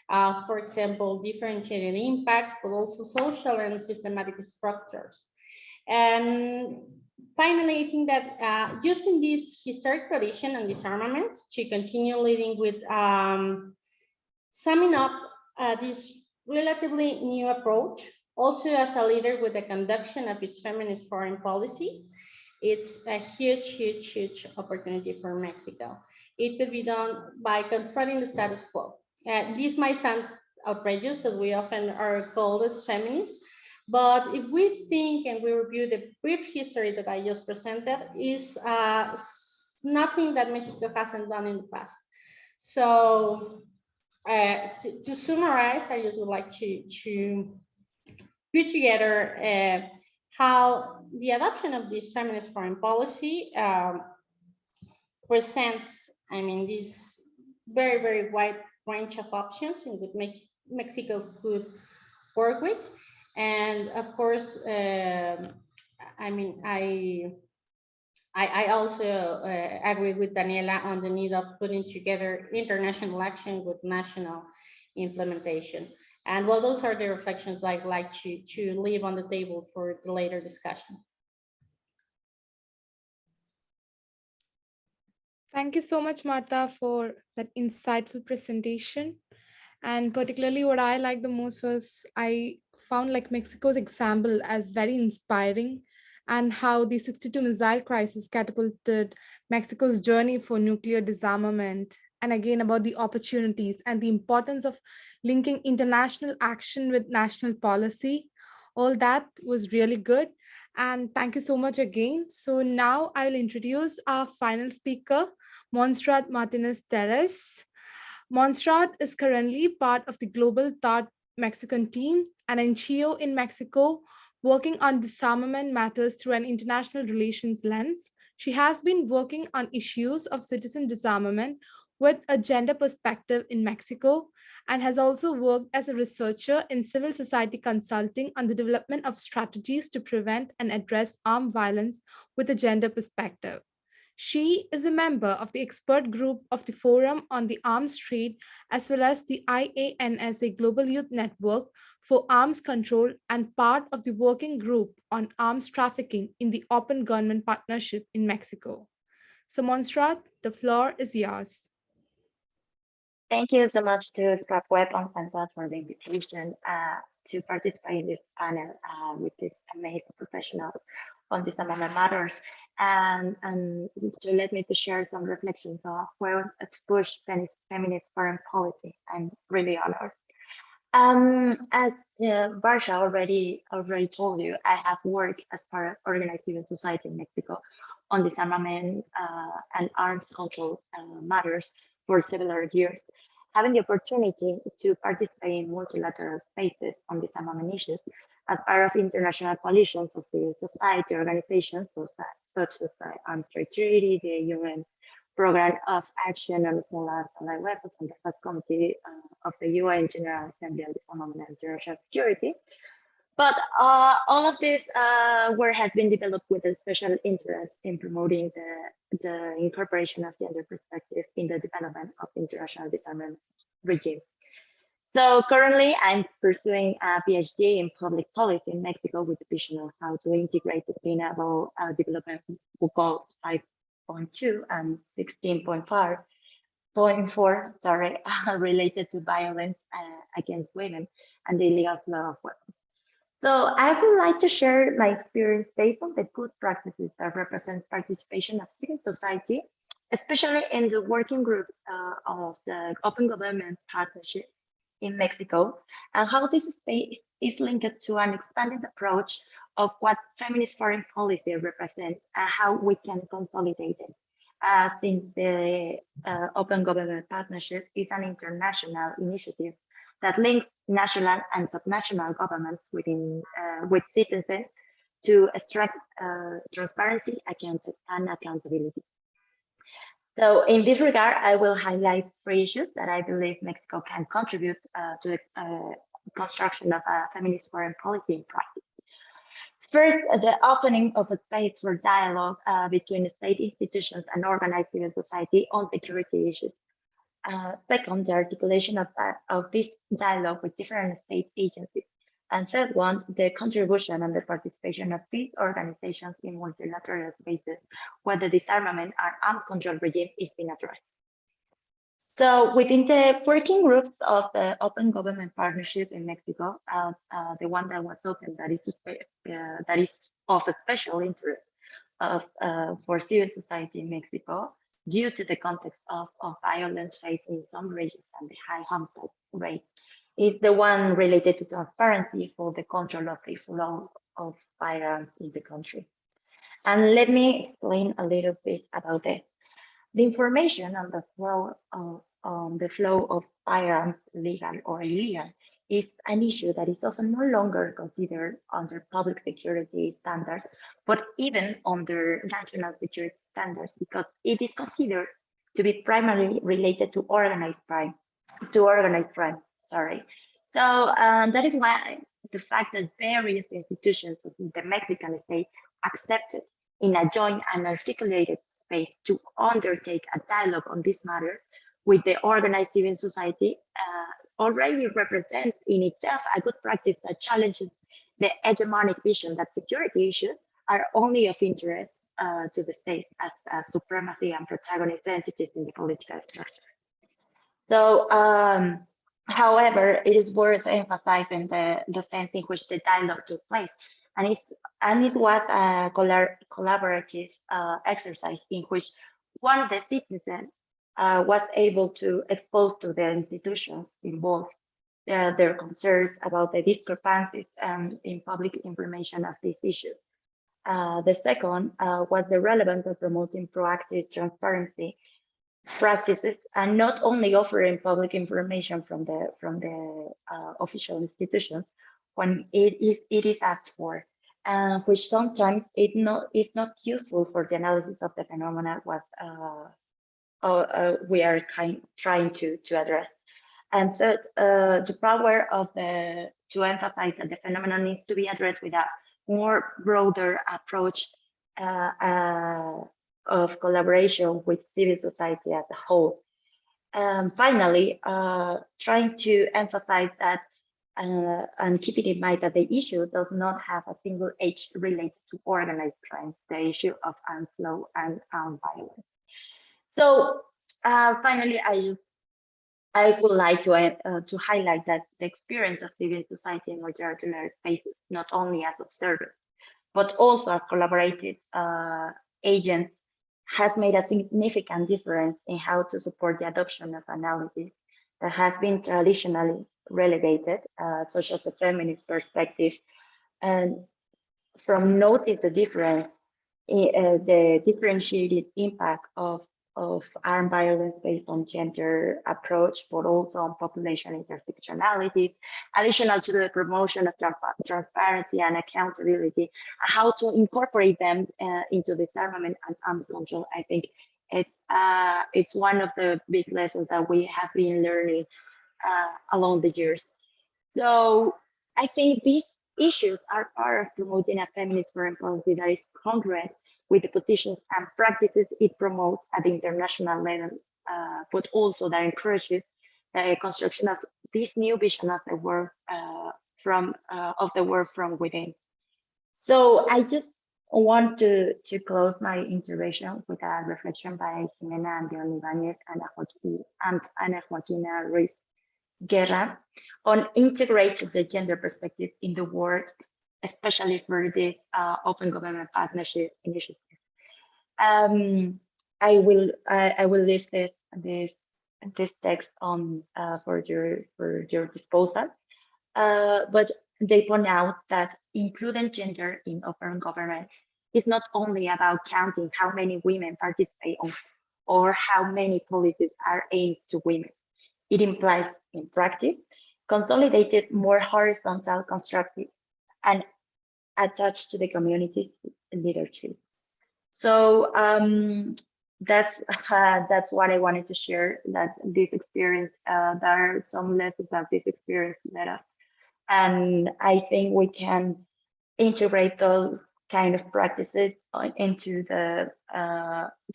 For example, differentiated impacts, but also social and systematic structures. And finally, I think that using this historic tradition and disarmament to continue leading with summing up this relatively new approach, also as a leader with the conduction of its feminist foreign policy, it's a huge, huge, huge opportunity for Mexico. It could be done by confronting the status quo. This might sound outrageous, as we often are called as feminists, but if we think and we review the brief history that I just presented, is nothing that Mexico hasn't done in the past. So to summarize, I just would like to put together how the adoption of this feminist foreign policy presents, I mean, this very, very wide range of options in which Mexico could work with. And of course, I mean, I also agree with Daniela on the need of putting together international action with national implementation. And well, those are the reflections I'd like to leave on the table for the later discussion. Thank you so much, Marta, for that insightful presentation. And particularly what I liked the most was I found like Mexico's example as very inspiring, and how the 62 missile crisis catapulted Mexico's journey for nuclear disarmament, and again about the opportunities and the importance of linking international action with national policy. All that was really good. And thank you so much again. So now I will introduce our final speaker, Montserrat Martinez Teles. Montserrat is currently part of the Global Thought Mexican team, an NGO in Mexico working on disarmament matters through an international relations lens. She has been working on issues of citizen disarmament with a gender perspective in Mexico, and has also worked as a researcher in civil society consulting on the development of strategies to prevent and address armed violence with a gender perspective. She is a member of the expert group of the Forum on the Arms Trade, as well as the IANSA Global Youth Network for Arms Control, and part of the working group on arms trafficking in the Open Government Partnership in Mexico. So Montserrat, the floor is yours. Thank you so much to Scrap Web and Fansat for the invitation to participate in this panel with these amazing professionals on disarmament matters, and to let me to share some reflections of where to push feminist foreign policy. I'm really honored. As Barsha already told you, I have worked as part of organized civil society in Mexico on disarmament and arms control matters for several years. Having the opportunity to participate in multilateral spaces on disarmament issues as part of international coalitions of civil society organizations such as Arms Trade Treaty, the UN Program of Action on Small Arms and Light Weapons and the First Committee of the UN General Assembly on Disarmament and International Security. But all of this work has been developed with a special interest in promoting the incorporation of gender perspective in the development of international disarmament regime. So currently, I'm pursuing a PhD in public policy in Mexico with the vision of how to integrate sustainable development goals 5.2 and 16.4, related to violence against women and the illegal flow of weapons. So I would like to share my experience based on the good practices that represent participation of civil society, especially in the working groups of the Open Government Partnership in Mexico, and how this space is linked to an expanded approach of what feminist foreign policy represents and how we can consolidate it. Since the Open Government Partnership is an international initiative that links national and subnational governments with citizens to extract transparency and accountability. So in this regard, I will highlight 3 issues that I believe Mexico can contribute to the construction of a feminist foreign policy in practice. First, the opening of a space for dialogue between state institutions and organized civil society on security issues. Second, the articulation of this dialogue with different state agencies. And third one, the contribution and the participation of these organizations in multilateral spaces where the disarmament and arms control regime is being addressed. So within the working groups of the Open Government Partnership in Mexico, the one that was open that is of a special interest for civil society in Mexico, due to the context of violence faced in some regions and the high homicide rate, is the one related to transparency for the control of the flow of firearms in the country. And let me explain a little bit about it. The information on the flow of firearms, legal or illegal, is an issue that is often no longer considered under public security standards, but even under national security standards, because it is considered to be primarily related to organized crime. So that is why the fact that various institutions of the Mexican state accepted in a joint and articulated space to undertake a dialogue on this matter with the organized civil society already represents in itself a good practice that challenges the hegemonic vision that security issues are only of interest to the state as supremacy and protagonist entities in the political structure. So, however, it is worth emphasizing the sense in which the dialogue took place. And it was a collaborative exercise in which one of the citizens was able to expose to the institutions involved their concerns about the discrepancies and in public information of this issue. The second was the relevance of promoting proactive transparency practices and not only offering public information from the official institutions when it is asked for, which sometimes is not useful for the analysis of the phenomena we are trying to address. And third, the power of to emphasize that the phenomenon needs to be addressed with a more broader approach of collaboration with civil society as a whole. Finally, trying to emphasize that and keeping in mind that the issue does not have a single age related to organized crime, the issue of arms flow and armed violence. So finally, I would like to highlight that the experience of civil society in multilateral spaces, not only as observers, but also as collaborative agents, has made a significant difference in how to support the adoption of analysis that has been traditionally relegated, such as the feminist perspective, and from noting the difference, the differentiated impact of armed violence based on gender approach, but also on population intersectionalities, additional to the promotion of transparency and accountability, how to incorporate them into disarmament and arms control, I think It's one of the big lessons that we have been learning along the years. So I think these issues are part of promoting a feminist foreign policy that is congruent with the positions and practices it promotes at the international level, but also that encourages the construction of this new vision of the world from within. So I just want to close my intervention with a reflection by Jimena Andion Ibanez and Ana Joaquina Ruiz Guerra on integrating the gender perspective in the work, especially for this open government partnership initiative. I will leave this text on for your disposal. But they point out that including gender in open government is not only about counting how many women participate on or how many policies are aimed to women. It implies, in practice, consolidated, more horizontal, constructive, and attached to the community's leaderships. So that's what I wanted to share. That this experience, there are some lessons that this experience led us, and I think we can integrate those kind of practices into the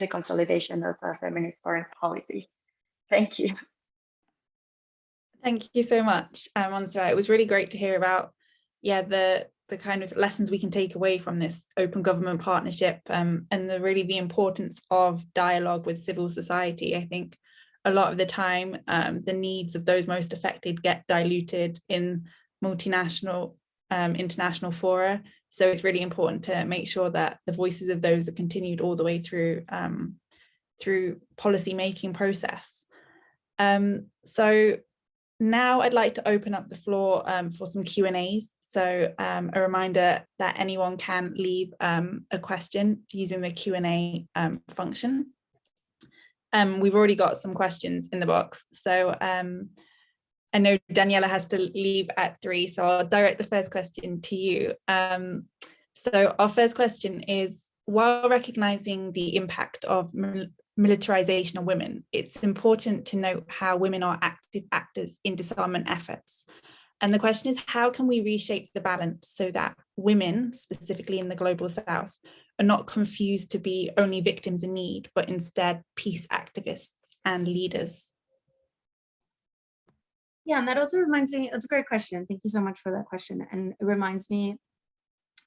consolidation of a feminist foreign policy. Thank you. Thank you so much, Montserrat. It was really great to hear about, the kind of lessons we can take away from this open government partnership, and the importance of dialogue with civil society. I think a lot of the time, the needs of those most affected get diluted in multinational, international fora. So it's really important to make sure that the voices of those are continued all the way through policy making process. So now I'd like to open up the floor for some Q&As. So a reminder that anyone can leave a question using the Q&A function. We've already got some questions in the box. So I know Daniela has to leave at 3, so I'll direct the first question to you. So our first question is, while recognizing the impact of militarization on women, it's important to note how women are active actors in disarmament efforts. And the question is, how can we reshape the balance so that women, specifically in the global south, are not confused to be only victims in need, but instead peace activists and leaders? Yeah, and that also reminds me, that's a great question. Thank you so much for that question. And it reminds me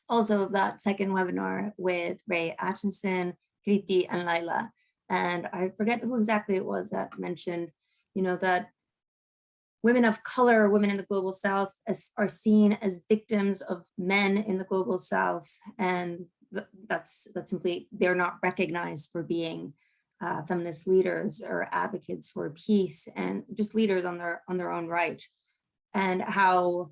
also of that second webinar with Ray Atchison, Kriti, and Laila. And I forget who exactly it was that mentioned, that women of color, women in the global south are seen as victims of men in the global south. And that's simply, they're not recognized for being feminist leaders or advocates for peace and just leaders on their own right. And how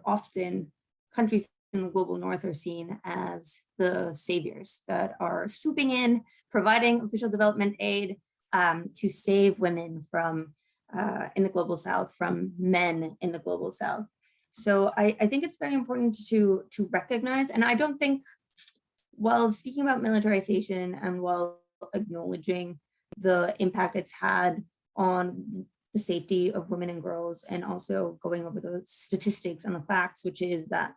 often countries in the global north are seen as the saviors that are swooping in, providing official development aid to save women from in the global south, from men in the global south. So I think it's very important to recognize, and I don't think, while speaking about militarization and while acknowledging the impact it's had on the safety of women and girls, and also going over the statistics and the facts, which is that,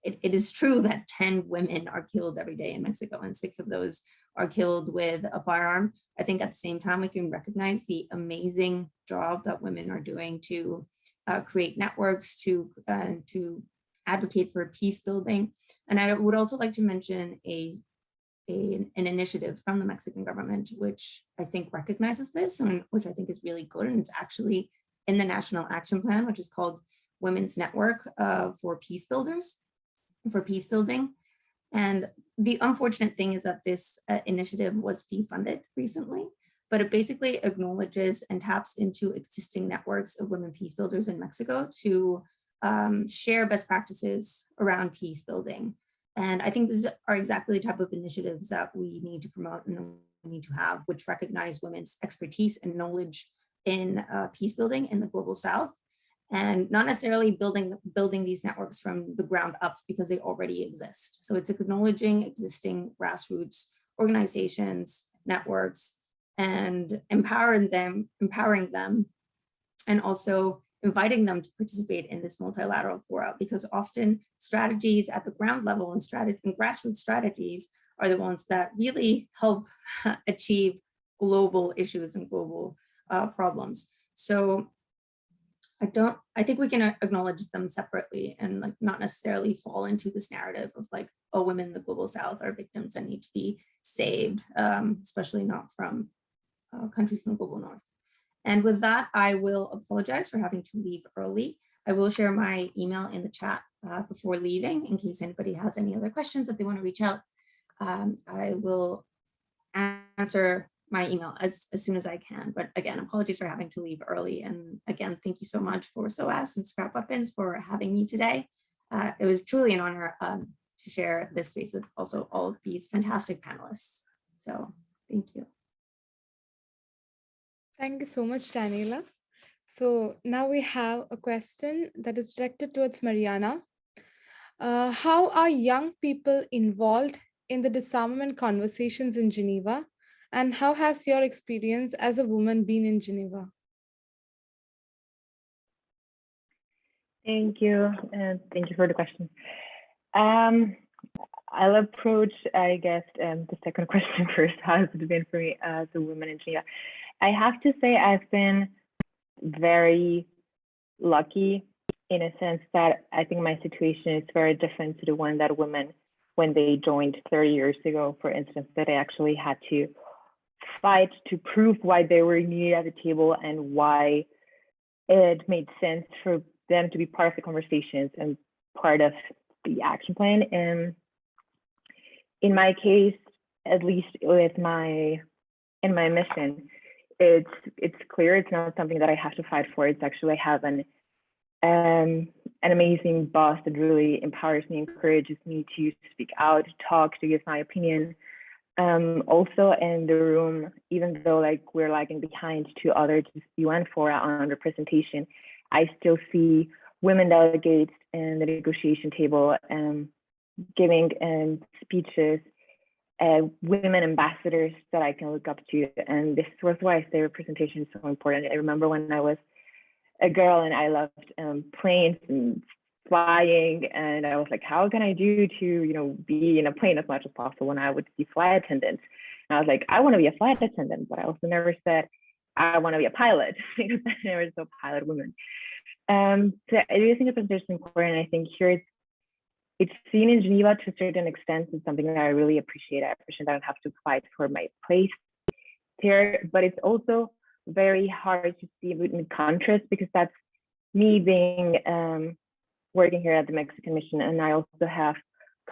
it is true that 10 women are killed every day in Mexico, and 6 of those are killed with a firearm. I think at the same time, we can recognize the amazing job that women are doing to create networks, to advocate for peace building. And I would also like to mention an initiative from the Mexican government, which I think recognizes this, and which I think is really good. And it's actually in the National Action Plan, which is called Women's Network for Peace Builders, for peace building. And the unfortunate thing is that this initiative was defunded recently, but it basically acknowledges and taps into existing networks of women peace builders in Mexico to share best practices around peace building. And I think these are exactly the type of initiatives that we need to promote and we need to have, which recognize women's expertise and knowledge in peace building in the global south, and not necessarily building these networks from the ground up because they already exist. So it's acknowledging existing grassroots organizations networks and empowering them, and also inviting them to participate in this multilateral fora, because often strategies at the ground level and grassroots strategies are the ones that really help achieve global issues and global problems. So I think we can acknowledge them separately and like not necessarily fall into this narrative of like, oh, women in the global south are victims that need to be saved, especially not from countries in the global north. And with that, I will apologize for having to leave early. I will share my email in the chat before leaving in case anybody has any other questions that they want to reach out. I will answer my email as soon as I can. But again, apologies for having to leave early. And again, thank you so much for SOAS and Scrap Weapons for having me today. It was truly an honor to share this space with also all of these fantastic panelists. So thank you. Thank you so much, Daniela. So now we have a question that is directed towards Mariana. How are young people involved in the disarmament conversations in Geneva? And how has your experience as a woman been in Geneva? Thank you, and thank you for the question. I'll approach, I guess, the second question first. How has it been for me as a woman in Geneva? I have to say I've been very lucky in a sense that I think my situation is very different to the one that women, when they joined 30 years ago, for instance, that they actually had to fight to prove why they were needed at the table and why it made sense for them to be part of the conversations and part of the action plan. And in my case, at least with my mission, it's clear it's not something that I have to fight for. It's actually I have an amazing boss that really empowers me, encourages me to speak out, to talk, to give my opinion. Also in the room, even though like we're lagging behind to other UN fora on representation, I still see women delegates in the negotiation table giving speeches, women ambassadors that I can look up to. And this was why I say representation is so important. I remember when I was a girl and I loved planes and flying, and I was like, how can I do to be in a plane as much as possible when I would be flight attendant? And I was like, I want to be a flight attendant, but I also never said I want to be a pilot because I never saw pilot women. So I do think representation is important. I think here it's seen in Geneva to a certain extent. It's something that I really appreciate. I appreciate that I don't have to fight for my place here, but it's also very hard to see in contrast because that's me being working here at the Mexican mission, and I also have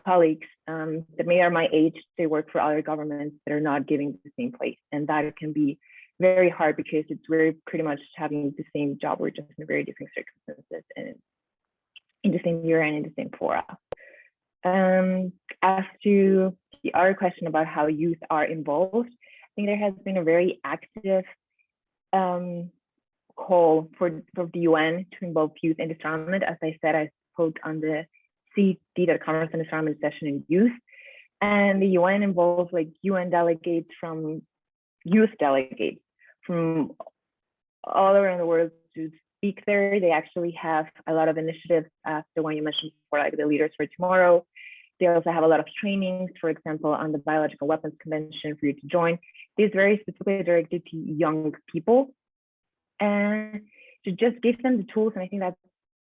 colleagues that may are my age. They work for other governments that are not giving the same place, and that can be very hard because it's very pretty much having the same job. We're just in very different circumstances and in the same year and in the same fora. As to the other question about how youth are involved, I think there has been a very active call for the UN to involve youth in disarmament. As I said, I spoke on the CED, the Conference on Disarmament session in youth, and the UN involves like UN delegates from youth delegates from all around the world to speak there. They actually have a lot of initiatives, the one you mentioned before, like the Leaders for Tomorrow. They also have a lot of trainings, for example, on the Biological Weapons Convention for you to join. These very specifically directed to young people and to just give them the tools. And I think that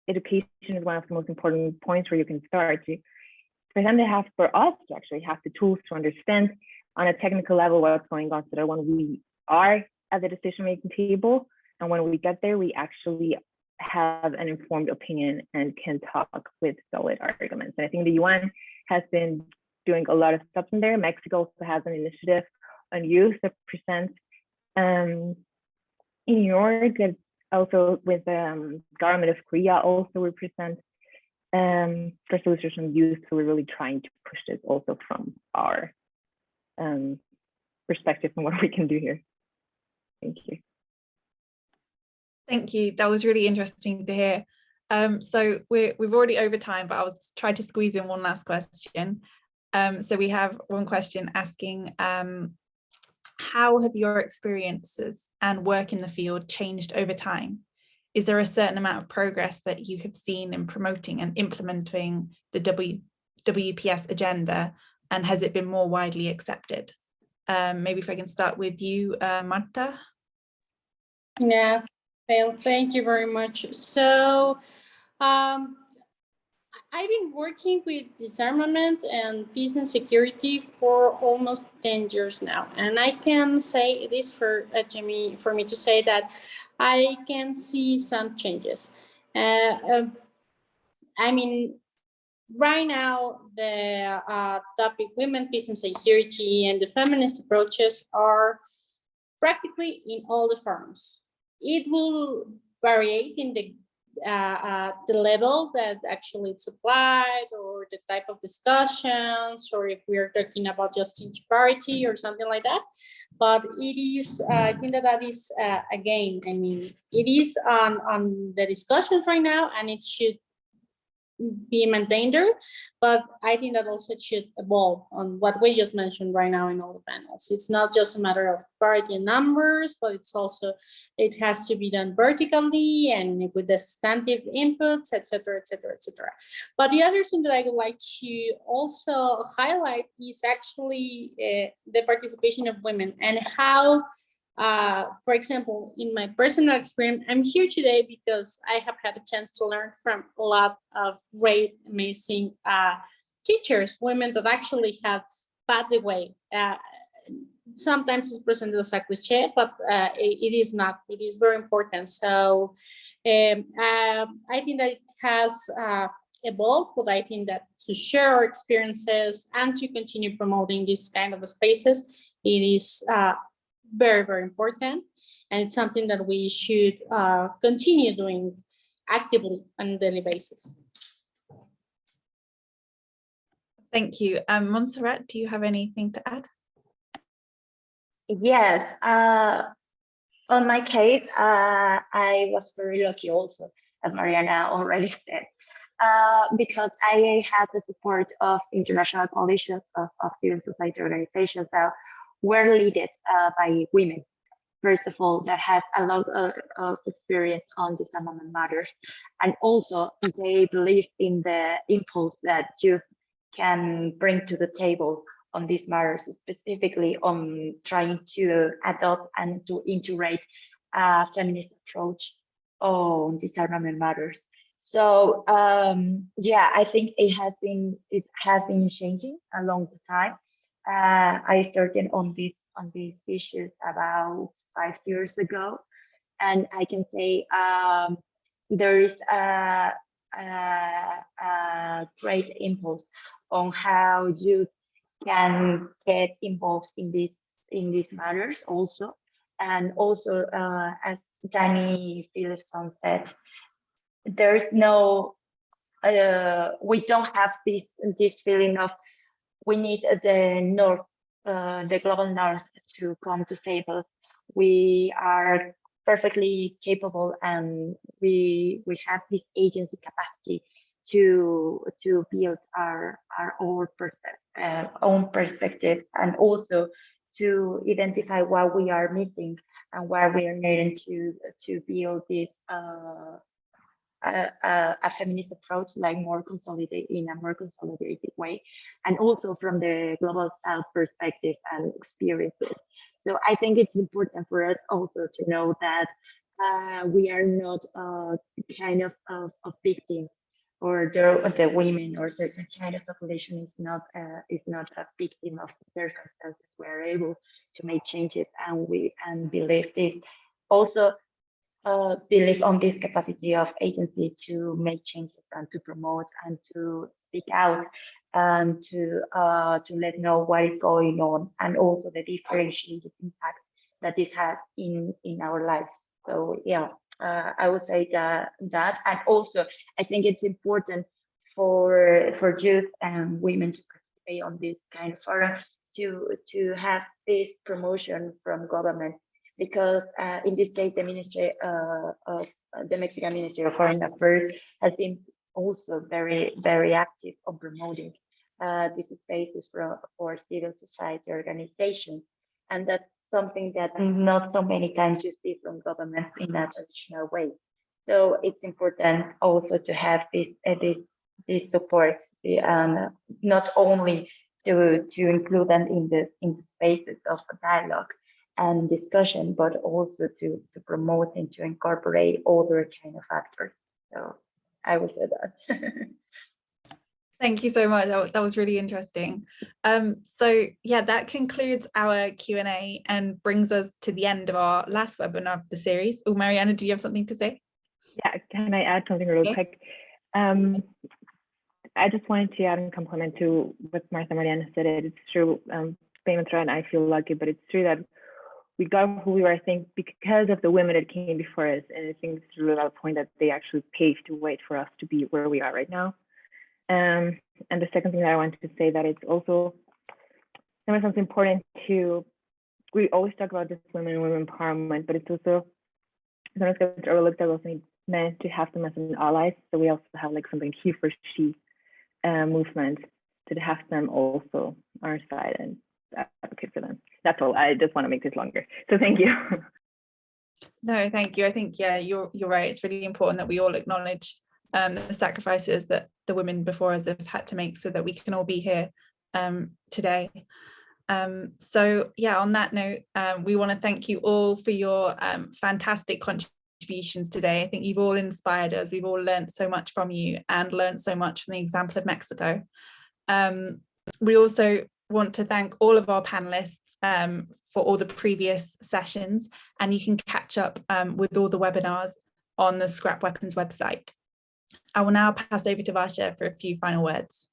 education is one of the most important points where you can start for them to have, for us to actually have the tools to understand on a technical level what's going on, so that when we are at the decision-making table and when we get there, we actually have an informed opinion and can talk with solid arguments. And I think the UN has been doing a lot of stuff in there. Mexico also has an initiative on youth that presents in New York, that also with the government of Korea also represent resolution on youth. So we're really trying to push this also from our perspective on what we can do here. Thank you. Thank you. That was really interesting to hear. So we've already over time, but I'll try to squeeze in one last question. So we have one question asking, How have your experiences and work in the field changed over time? Is there a certain amount of progress that you have seen in promoting and implementing the WPS agenda, and has it been more widely accepted? Maybe if I can start with you, Marta. Yeah, well, thank you very much. So I've been working with disarmament and peace and security for almost 10 years now. And I can say it is for me to say that I can see some changes. I mean, right now, the topic women, peace and security and the feminist approaches are practically in all the firms. It will vary in the level that actually it's applied, or the type of discussions, or if we are talking about just parity or something like that. But it is, I think that is, again, I mean, it is on the discussions right now, and it should be maintained there, but I think that also it should evolve on what we just mentioned right now in all the panels. It's not just a matter of parity and numbers, but it's also, it has to be done vertically and with the substantive inputs, etc., etc., etc. But the other thing that I would like to also highlight is actually the participation of women and how, for example, in my personal experience, I'm here today because I have had a chance to learn from a lot of great, amazing teachers, women that actually have paved the way. Sometimes it's presented as a cliche, but it is not. It is very important. So I think that it has evolved, but I think that to share our experiences and to continue promoting these kind of spaces, it is very, very important. And it's something that we should continue doing actively on a daily basis. Thank you. Montserrat, do you have anything to add? Yes. On my case, I was very lucky also, as Mariana already said, because I had the support of international coalitions of civil society organizations that were led by women, first of all, that has a lot of experience on disarmament matters. And also they believe in the impulse that youth can bring to the table on these matters, specifically on trying to adopt and to integrate a feminist approach on disarmament matters. So yeah, I think it has been changing along the time. I started on these issues about 5 years ago, and I can say there is a great impulse on how you can get involved in these matters also. And also, as Danny Philipson said, there's no we don't have this feeling of we need the global north to come to save us. We are perfectly capable, and we have this agency capacity to build our own perspective, and also to identify what we are missing and why we are needing to build this a feminist approach, like in a more consolidated way, and also from the global south perspective and experiences. So I think it's important for us also to know that we are not kind of victims, or the women or certain kind of population is not a victim of the circumstances. We are able to make changes, and believe this also. Believe on this capacity of agency to make changes and to promote and to speak out and to let know what is going on, and also the differentiated impacts that this has in our lives. So yeah, I would say that, and also I think it's important for youth and women to participate on this kind of forum, to have this promotion from government, because in this case, the Ministry of the Mexican Ministry of Foreign Affairs has been also very, very active on promoting these spaces for civil society organizations. And that's something that not so many times you see from governments in a traditional way. So it's important also to have this support, not only to include them in the spaces of dialogue and discussion, but also to promote and to incorporate other kind of factors. So I would say that. Thank you so much. That was really interesting. So yeah, that concludes our Q&A and brings us to the end of our last webinar of the series. Oh, Mariana, do you have something to say? Yeah, can I add something real quick? I just wanted to add and compliment to what Martha Mariana said. It's true, Spain and I feel lucky, but it's true that we got who we were, I think, because of the women that came before us. And I think it's really a point that they actually paved the way for us to be where we are right now. And the second thing that I wanted to say that it's also something important to, we always talk about this women and women empowerment, but it's also sometimes gets overlooked that we also need men to have them as an allies. So we also have like something he for she movement to have them also on our side and advocate for them. That's all. I just want to make this longer. So thank you. No, thank you. I think, yeah, you're right. It's really important that we all acknowledge the sacrifices that the women before us have had to make so that we can all be here today. So yeah, on that note, we want to thank you all for your fantastic contributions today. I think you've all inspired us. We've all learned so much from you and learned so much from the example of Mexico. We also want to thank all of our panelists for all the previous sessions, and you can catch up with all the webinars on the Scrap Weapons website. I will now pass over to Varsha for a few final words.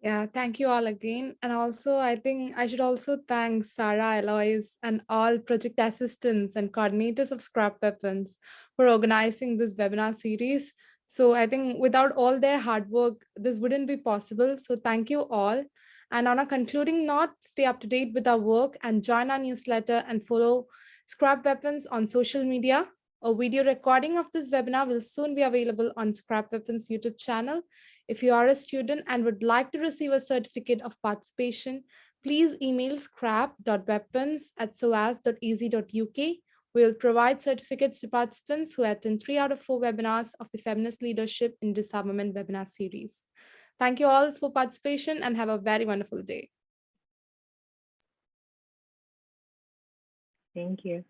Yeah, thank you all again. And also, I think I should also thank Sarah, Eloise, and all project assistants and coordinators of Scrap Weapons for organizing this webinar series. So I think without all their hard work, this wouldn't be possible. So thank you all. And on a concluding note, stay up to date with our work and join our newsletter and follow Scrap Weapons on social media. A video recording of this webinar will soon be available on Scrap Weapons YouTube channel. If you are a student and would like to receive a certificate of participation, please email scrap.weapons@soas.easy.uk. We will provide certificates to participants who attend 3 out of 4 webinars of the Feminist Leadership in Disarmament webinar series. Thank you all for participation and have a very wonderful day. Thank you.